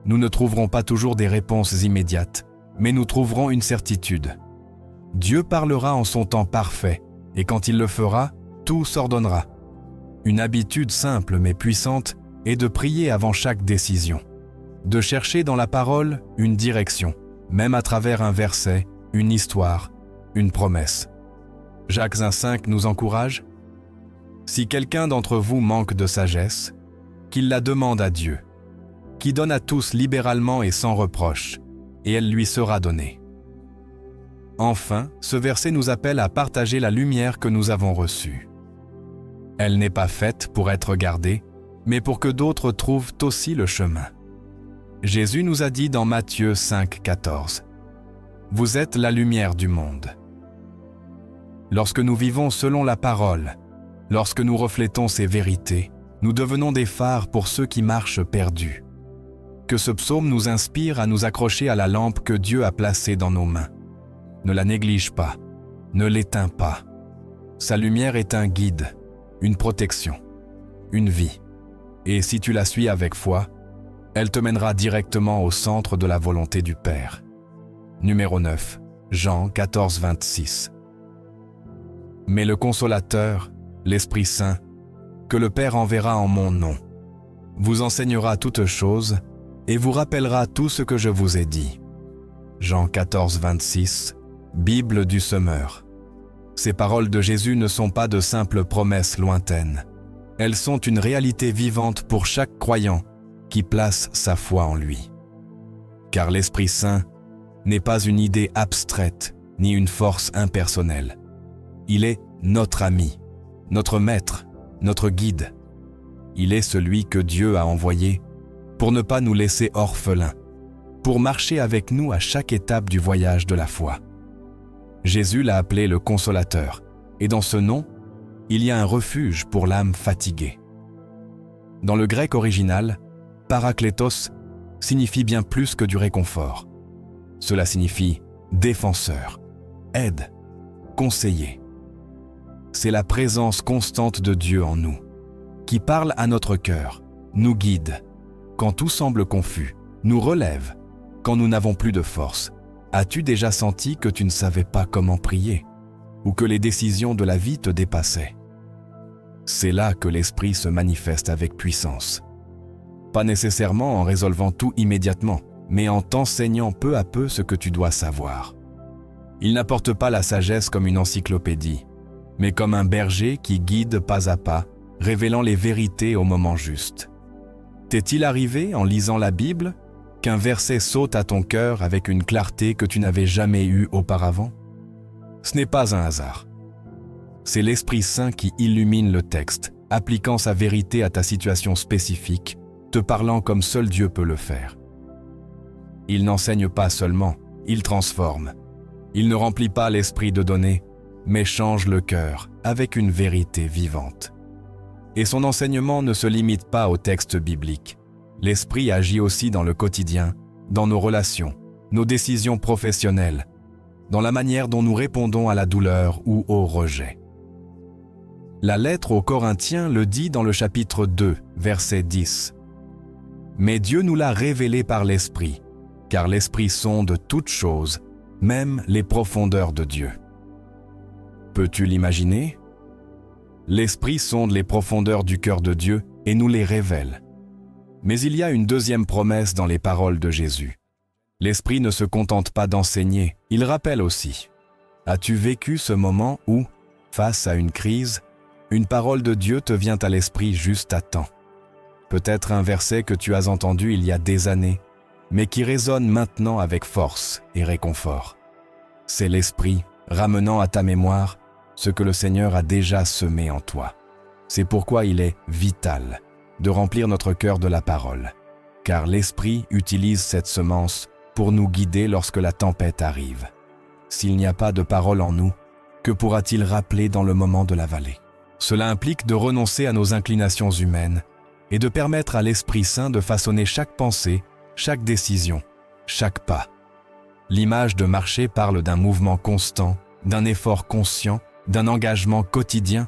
Nous ne trouverons pas toujours des réponses immédiates, mais nous trouverons une certitude. Dieu parlera en son temps parfait, et quand il le fera, tout s'ordonnera. Une habitude simple mais puissante est de prier avant chaque décision, de chercher dans la parole une direction, même à travers un verset, une histoire, une promesse. Jacques 1,5 nous encourage « Si quelqu'un d'entre vous manque de sagesse, qu'il la demande à Dieu, qui donne à tous libéralement et sans reproche, et elle lui sera donnée. Enfin, ce verset nous appelle à partager la lumière que nous avons reçue. Elle n'est pas faite pour être gardée, mais pour que d'autres trouvent aussi le chemin. Jésus nous a dit dans Matthieu 5, 14 « Vous êtes la lumière du monde ». Lorsque nous vivons selon la parole, lorsque nous reflétons ces vérités, nous devenons des phares pour ceux qui marchent perdus. Que ce psaume nous inspire à nous accrocher à la lampe que Dieu a placée dans nos mains. Ne la néglige pas, ne l'éteins pas. Sa lumière est un guide, une protection, une vie. Et si tu la suis avec foi, elle te mènera directement au centre de la volonté du Père. Numéro 9, Jean 14, 26. Mais le Consolateur, l'Esprit Saint, que le Père enverra en mon nom, vous enseignera toutes choses et vous rappellera tout ce que je vous ai dit. Jean 14, 26, Bible du Semeur. Ces paroles de Jésus ne sont pas de simples promesses lointaines. Elles sont une réalité vivante pour chaque croyant qui place sa foi en lui. Car l'Esprit Saint n'est pas une idée abstraite ni une force impersonnelle. Il est notre ami, notre maître, notre guide. Il est celui que Dieu a envoyé pour ne pas nous laisser orphelins, pour marcher avec nous à chaque étape du voyage de la foi. Jésus l'a appelé le Consolateur, et dans ce nom, il y a un refuge pour l'âme fatiguée. Dans le grec original, paraklétos signifie bien plus que du réconfort. Cela signifie défenseur, aide, conseiller. C'est la présence constante de Dieu en nous, qui parle à notre cœur, nous guide, quand tout semble confus, nous relève, quand nous n'avons plus de force. As-tu déjà senti que tu ne savais pas comment prier, ou que les décisions de la vie te dépassaient? C'est là que l'Esprit se manifeste avec puissance. Pas nécessairement en résolvant tout immédiatement, mais en t'enseignant peu à peu ce que tu dois savoir. Il n'apporte pas la sagesse comme une encyclopédie, mais comme un berger qui guide pas à pas, révélant les vérités au moment juste. T'est-il arrivé, en lisant la Bible, qu'un verset saute à ton cœur avec une clarté que tu n'avais jamais eue auparavant? Ce n'est pas un hasard. C'est l'Esprit Saint qui illumine le texte, appliquant sa vérité à ta situation spécifique, te parlant comme seul Dieu peut le faire. Il n'enseigne pas seulement, il transforme. Il ne remplit pas l'esprit de données, mais change le cœur avec une vérité vivante. Et son enseignement ne se limite pas au texte biblique. L'Esprit agit aussi dans le quotidien, dans nos relations, nos décisions professionnelles, dans la manière dont nous répondons à la douleur ou au rejet. La lettre aux Corinthiens le dit dans le chapitre 2, verset 10. « Mais Dieu nous l'a révélé par l'Esprit, car l'Esprit sonde toutes choses, même les profondeurs de Dieu. » Peux-tu l'imaginer? L'Esprit sonde les profondeurs du cœur de Dieu et nous les révèle. Mais il y a une deuxième promesse dans les paroles de Jésus. L'Esprit ne se contente pas d'enseigner, il rappelle aussi. As-tu vécu ce moment où, face à une crise, une parole de Dieu te vient à l'esprit juste à temps? Peut-être un verset que tu as entendu il y a des années, mais qui résonne maintenant avec force et réconfort. C'est l'Esprit ramenant à ta mémoire ce que le Seigneur a déjà semé en toi. C'est pourquoi il est vital de remplir notre cœur de la parole, car l'Esprit utilise cette semence pour nous guider lorsque la tempête arrive. S'il n'y a pas de parole en nous, que pourra-t-il rappeler dans le moment de la vallée? Cela implique de renoncer à nos inclinations humaines et de permettre à l'Esprit Saint de façonner chaque pensée, chaque décision, chaque pas. L'image de marcher parle d'un mouvement constant, d'un effort conscient, d'un engagement quotidien.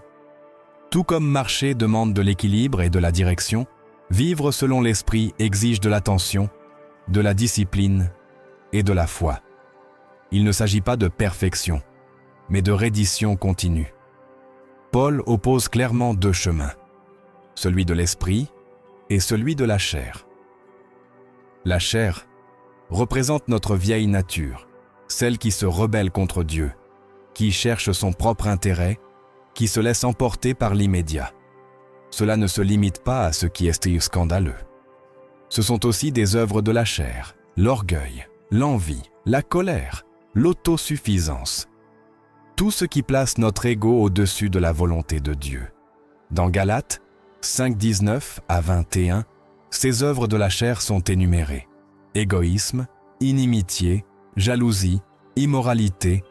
Tout comme marcher demande de l'équilibre et de la direction, vivre selon l'Esprit exige de l'attention, de la discipline et de la foi. Il ne s'agit pas de perfection, mais de reddition continue. Paul oppose clairement deux chemins, celui de l'Esprit et celui de la chair. La chair représente notre vieille nature, celle qui se rebelle contre Dieu, qui cherche son propre intérêt, qui se laisse emporter par l'immédiat. Cela ne se limite pas à ce qui est scandaleux. Ce sont aussi des œuvres de la chair, l'orgueil, l'envie, la colère, l'autosuffisance. Tout ce qui place notre ego au-dessus de la volonté de Dieu. Dans Galates 5:19 à 21, ces œuvres de la chair sont énumérées. Égoïsme, inimitié, jalousie, immoralité,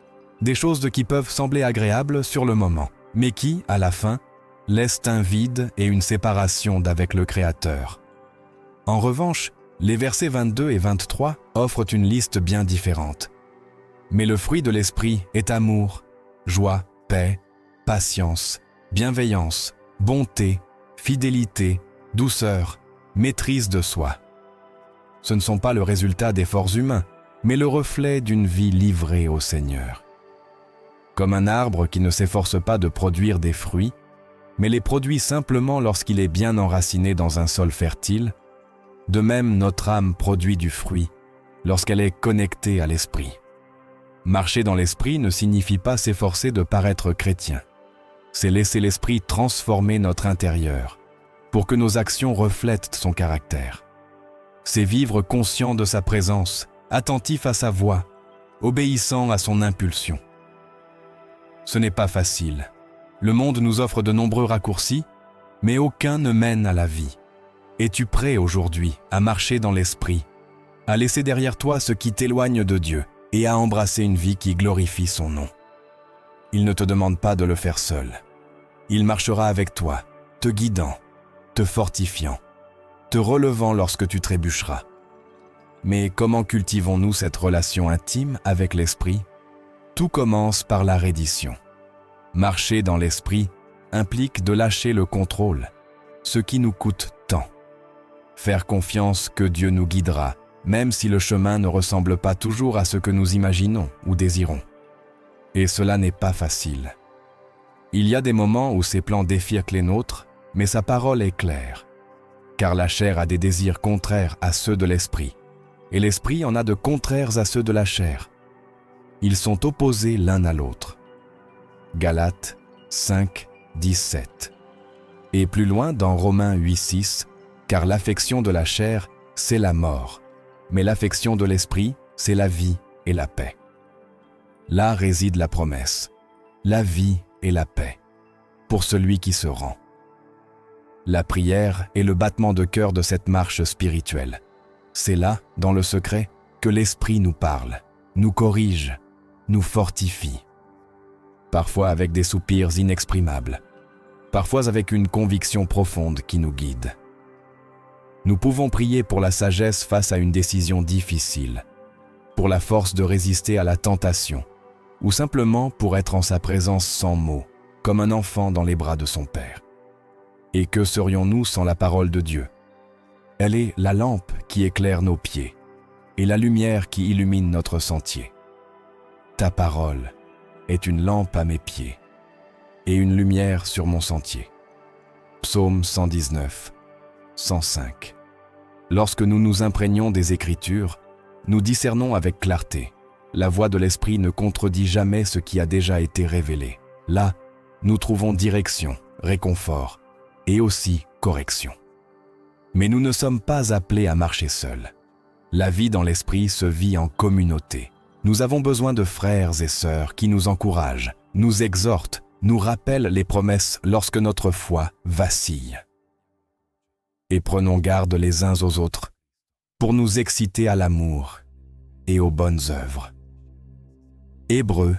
des choses qui peuvent sembler agréables sur le moment, mais qui, à la fin, laissent un vide et une séparation d'avec le Créateur. En revanche, les versets 22 et 23 offrent une liste bien différente. Mais le fruit de l'esprit est amour, joie, paix, patience, bienveillance, bonté, fidélité, douceur, maîtrise de soi. Ce ne sont pas le résultat d'efforts humains, mais le reflet d'une vie livrée au Seigneur. Comme un arbre qui ne s'efforce pas de produire des fruits, mais les produit simplement lorsqu'il est bien enraciné dans un sol fertile, de même notre âme produit du fruit lorsqu'elle est connectée à l'esprit. Marcher dans l'esprit ne signifie pas s'efforcer de paraître chrétien. C'est laisser l'esprit transformer notre intérieur pour que nos actions reflètent son caractère. C'est vivre conscient de sa présence, attentif à sa voix, obéissant à son impulsion. Ce n'est pas facile. Le monde nous offre de nombreux raccourcis, mais aucun ne mène à la vie. Es-tu prêt aujourd'hui à marcher dans l'esprit, à laisser derrière toi ce qui t'éloigne de Dieu et à embrasser une vie qui glorifie son nom? Il ne te demande pas de le faire seul. Il marchera avec toi, te guidant, te fortifiant, te relevant lorsque tu trébucheras. Mais comment cultivons-nous cette relation intime avec l'esprit? Tout commence par la reddition. Marcher dans l'esprit implique de lâcher le contrôle, ce qui nous coûte tant. Faire confiance que Dieu nous guidera, même si le chemin ne ressemble pas toujours à ce que nous imaginons ou désirons. Et cela n'est pas facile. Il y a des moments où ses plans défirent les nôtres, mais sa parole est claire. Car la chair a des désirs contraires à ceux de l'esprit, et l'esprit en a de contraires à ceux de la chair. Ils sont opposés l'un à l'autre. Galates 5:17. Et plus loin dans Romains 8:6, car l'affection de la chair, c'est la mort, mais l'affection de l'esprit, c'est la vie et la paix. Là réside la promesse, la vie et la paix, pour celui qui se rend. La prière est le battement de cœur de cette marche spirituelle. C'est là, dans le secret, que l'Esprit nous parle, nous corrige, nous fortifie. Parfois avec des soupirs inexprimables, parfois avec une conviction profonde qui nous guide. Nous pouvons prier pour la sagesse face à une décision difficile, pour la force de résister à la tentation, ou simplement pour être en sa présence sans mots, comme un enfant dans les bras de son Père. Et que serions-nous sans la parole de Dieu? Elle est la lampe qui éclaire nos pieds et la lumière qui illumine notre sentier. Ta parole est une lampe à mes pieds et une lumière sur mon sentier. Psaume 119, 105. Lorsque nous nous imprégnons des Écritures, nous discernons avec clarté. La voix de l'Esprit ne contredit jamais ce qui a déjà été révélé. Là, nous trouvons direction, réconfort et aussi correction. Mais nous ne sommes pas appelés à marcher seuls. La vie dans l'Esprit se vit en communauté. Nous avons besoin de frères et sœurs qui nous encouragent, nous exhortent, nous rappellent les promesses lorsque notre foi vacille. Et prenons garde les uns aux autres pour nous exciter à l'amour et aux bonnes œuvres. Hébreux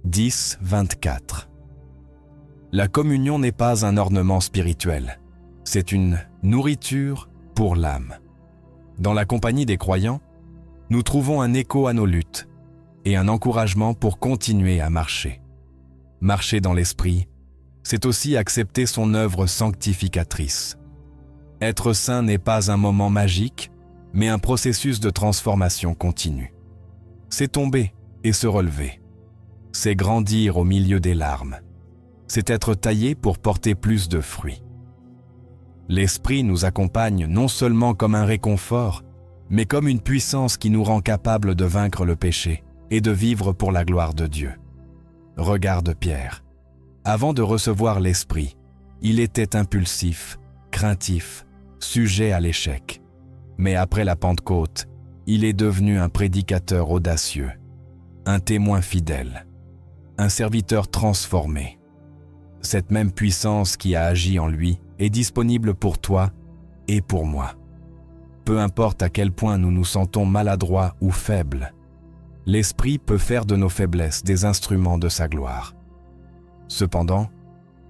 10, 24. La communion n'est pas un ornement spirituel, c'est une nourriture pour l'âme. Dans la compagnie des croyants, nous trouvons un écho à nos luttes et un encouragement pour continuer à marcher. Marcher dans l'esprit, c'est aussi accepter son œuvre sanctificatrice. Être saint n'est pas un moment magique, mais un processus de transformation continue. C'est tomber et se relever. C'est grandir au milieu des larmes. C'est être taillé pour porter plus de fruits. L'Esprit nous accompagne non seulement comme un réconfort, mais comme une puissance qui nous rend capables de vaincre le péché et de vivre pour la gloire de Dieu. Regarde Pierre. Avant de recevoir l'Esprit, il était impulsif, craintif, sujet à l'échec. Mais après la Pentecôte, il est devenu un prédicateur audacieux, un témoin fidèle, un serviteur transformé. Cette même puissance qui a agi en lui est disponible pour toi et pour moi. Peu importe à quel point nous nous sentons maladroits ou faibles, l'Esprit peut faire de nos faiblesses des instruments de sa gloire. Cependant,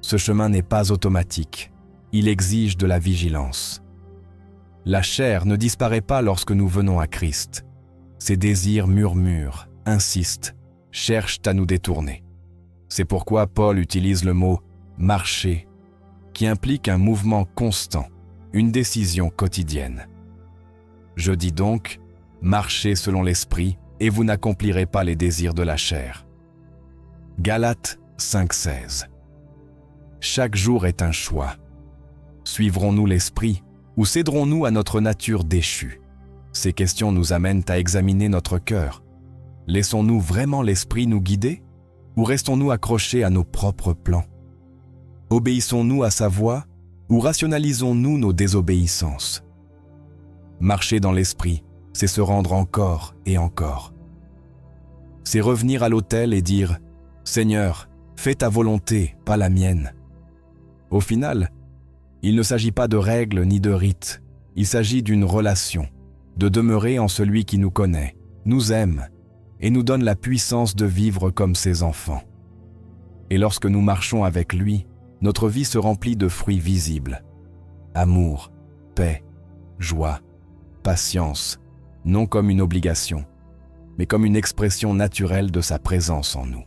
ce chemin n'est pas automatique, il exige de la vigilance. La chair ne disparaît pas lorsque nous venons à Christ. Ses désirs murmurent, insistent, cherchent à nous détourner. C'est pourquoi Paul utilise le mot « marcher » qui implique un mouvement constant, une décision quotidienne. Je dis donc, marchez selon l'Esprit et vous n'accomplirez pas les désirs de la chair. Galates 5,16. Chaque jour est un choix. Suivrons-nous l'Esprit ou céderons-nous à notre nature déchue? Ces questions nous amènent à examiner notre cœur. Laissons-nous vraiment l'Esprit nous guider ou restons-nous accrochés à nos propres plans? Obéissons-nous à sa voix ou rationalisons-nous nos désobéissances? Marcher dans l'Esprit, c'est se rendre encore et encore. C'est revenir à l'autel et dire « Seigneur, fais ta volonté, pas la mienne ». Au final, il ne s'agit pas de règles ni de rites, il s'agit d'une relation, de demeurer en celui qui nous connaît, nous aime et nous donne la puissance de vivre comme ses enfants. Et lorsque nous marchons avec lui, notre vie se remplit de fruits visibles. Amour, paix, joie, patience, non comme une obligation, mais comme une expression naturelle de sa présence en nous.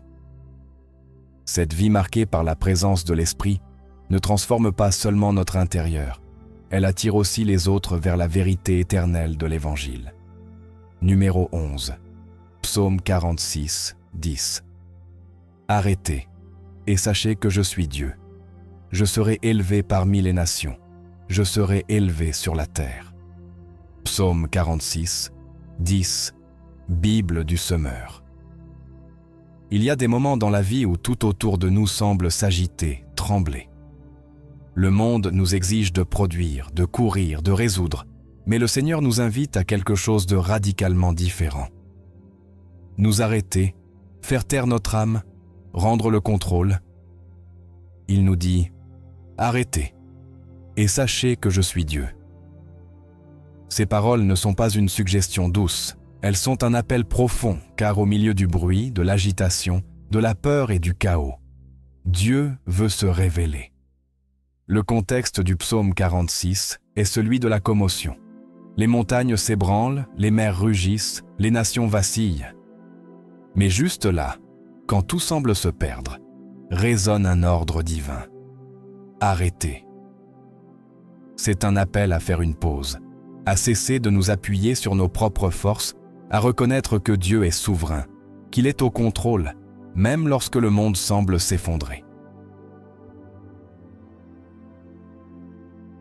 Cette vie marquée par la présence de l'Esprit ne transforme pas seulement notre intérieur, elle attire aussi les autres vers la vérité éternelle de l'Évangile. Numéro 11. Psaume 46, 10. Arrêtez, et sachez que je suis Dieu. Je serai élevé parmi les nations, je serai élevé sur la terre. Psaume 46, 10. Bible du semeur. Il y a des moments dans la vie où tout autour de nous semble s'agiter, trembler. Le monde nous exige de produire, de courir, de résoudre, mais le Seigneur nous invite à quelque chose de radicalement différent. Nous arrêter, faire taire notre âme, rendre le contrôle. Il nous dit « Arrêtez, et sachez que je suis Dieu ». Ces paroles ne sont pas une suggestion douce, elles sont un appel profond, car au milieu du bruit, de l'agitation, de la peur et du chaos, Dieu veut se révéler. Le contexte du psaume 46 est celui de la commotion. Les montagnes s'ébranlent, les mers rugissent, les nations vacillent. Mais juste là, quand tout semble se perdre, résonne un ordre divin. Arrêtez. C'est un appel à faire une pause, à cesser de nous appuyer sur nos propres forces, à reconnaître que Dieu est souverain, qu'il est au contrôle, même lorsque le monde semble s'effondrer.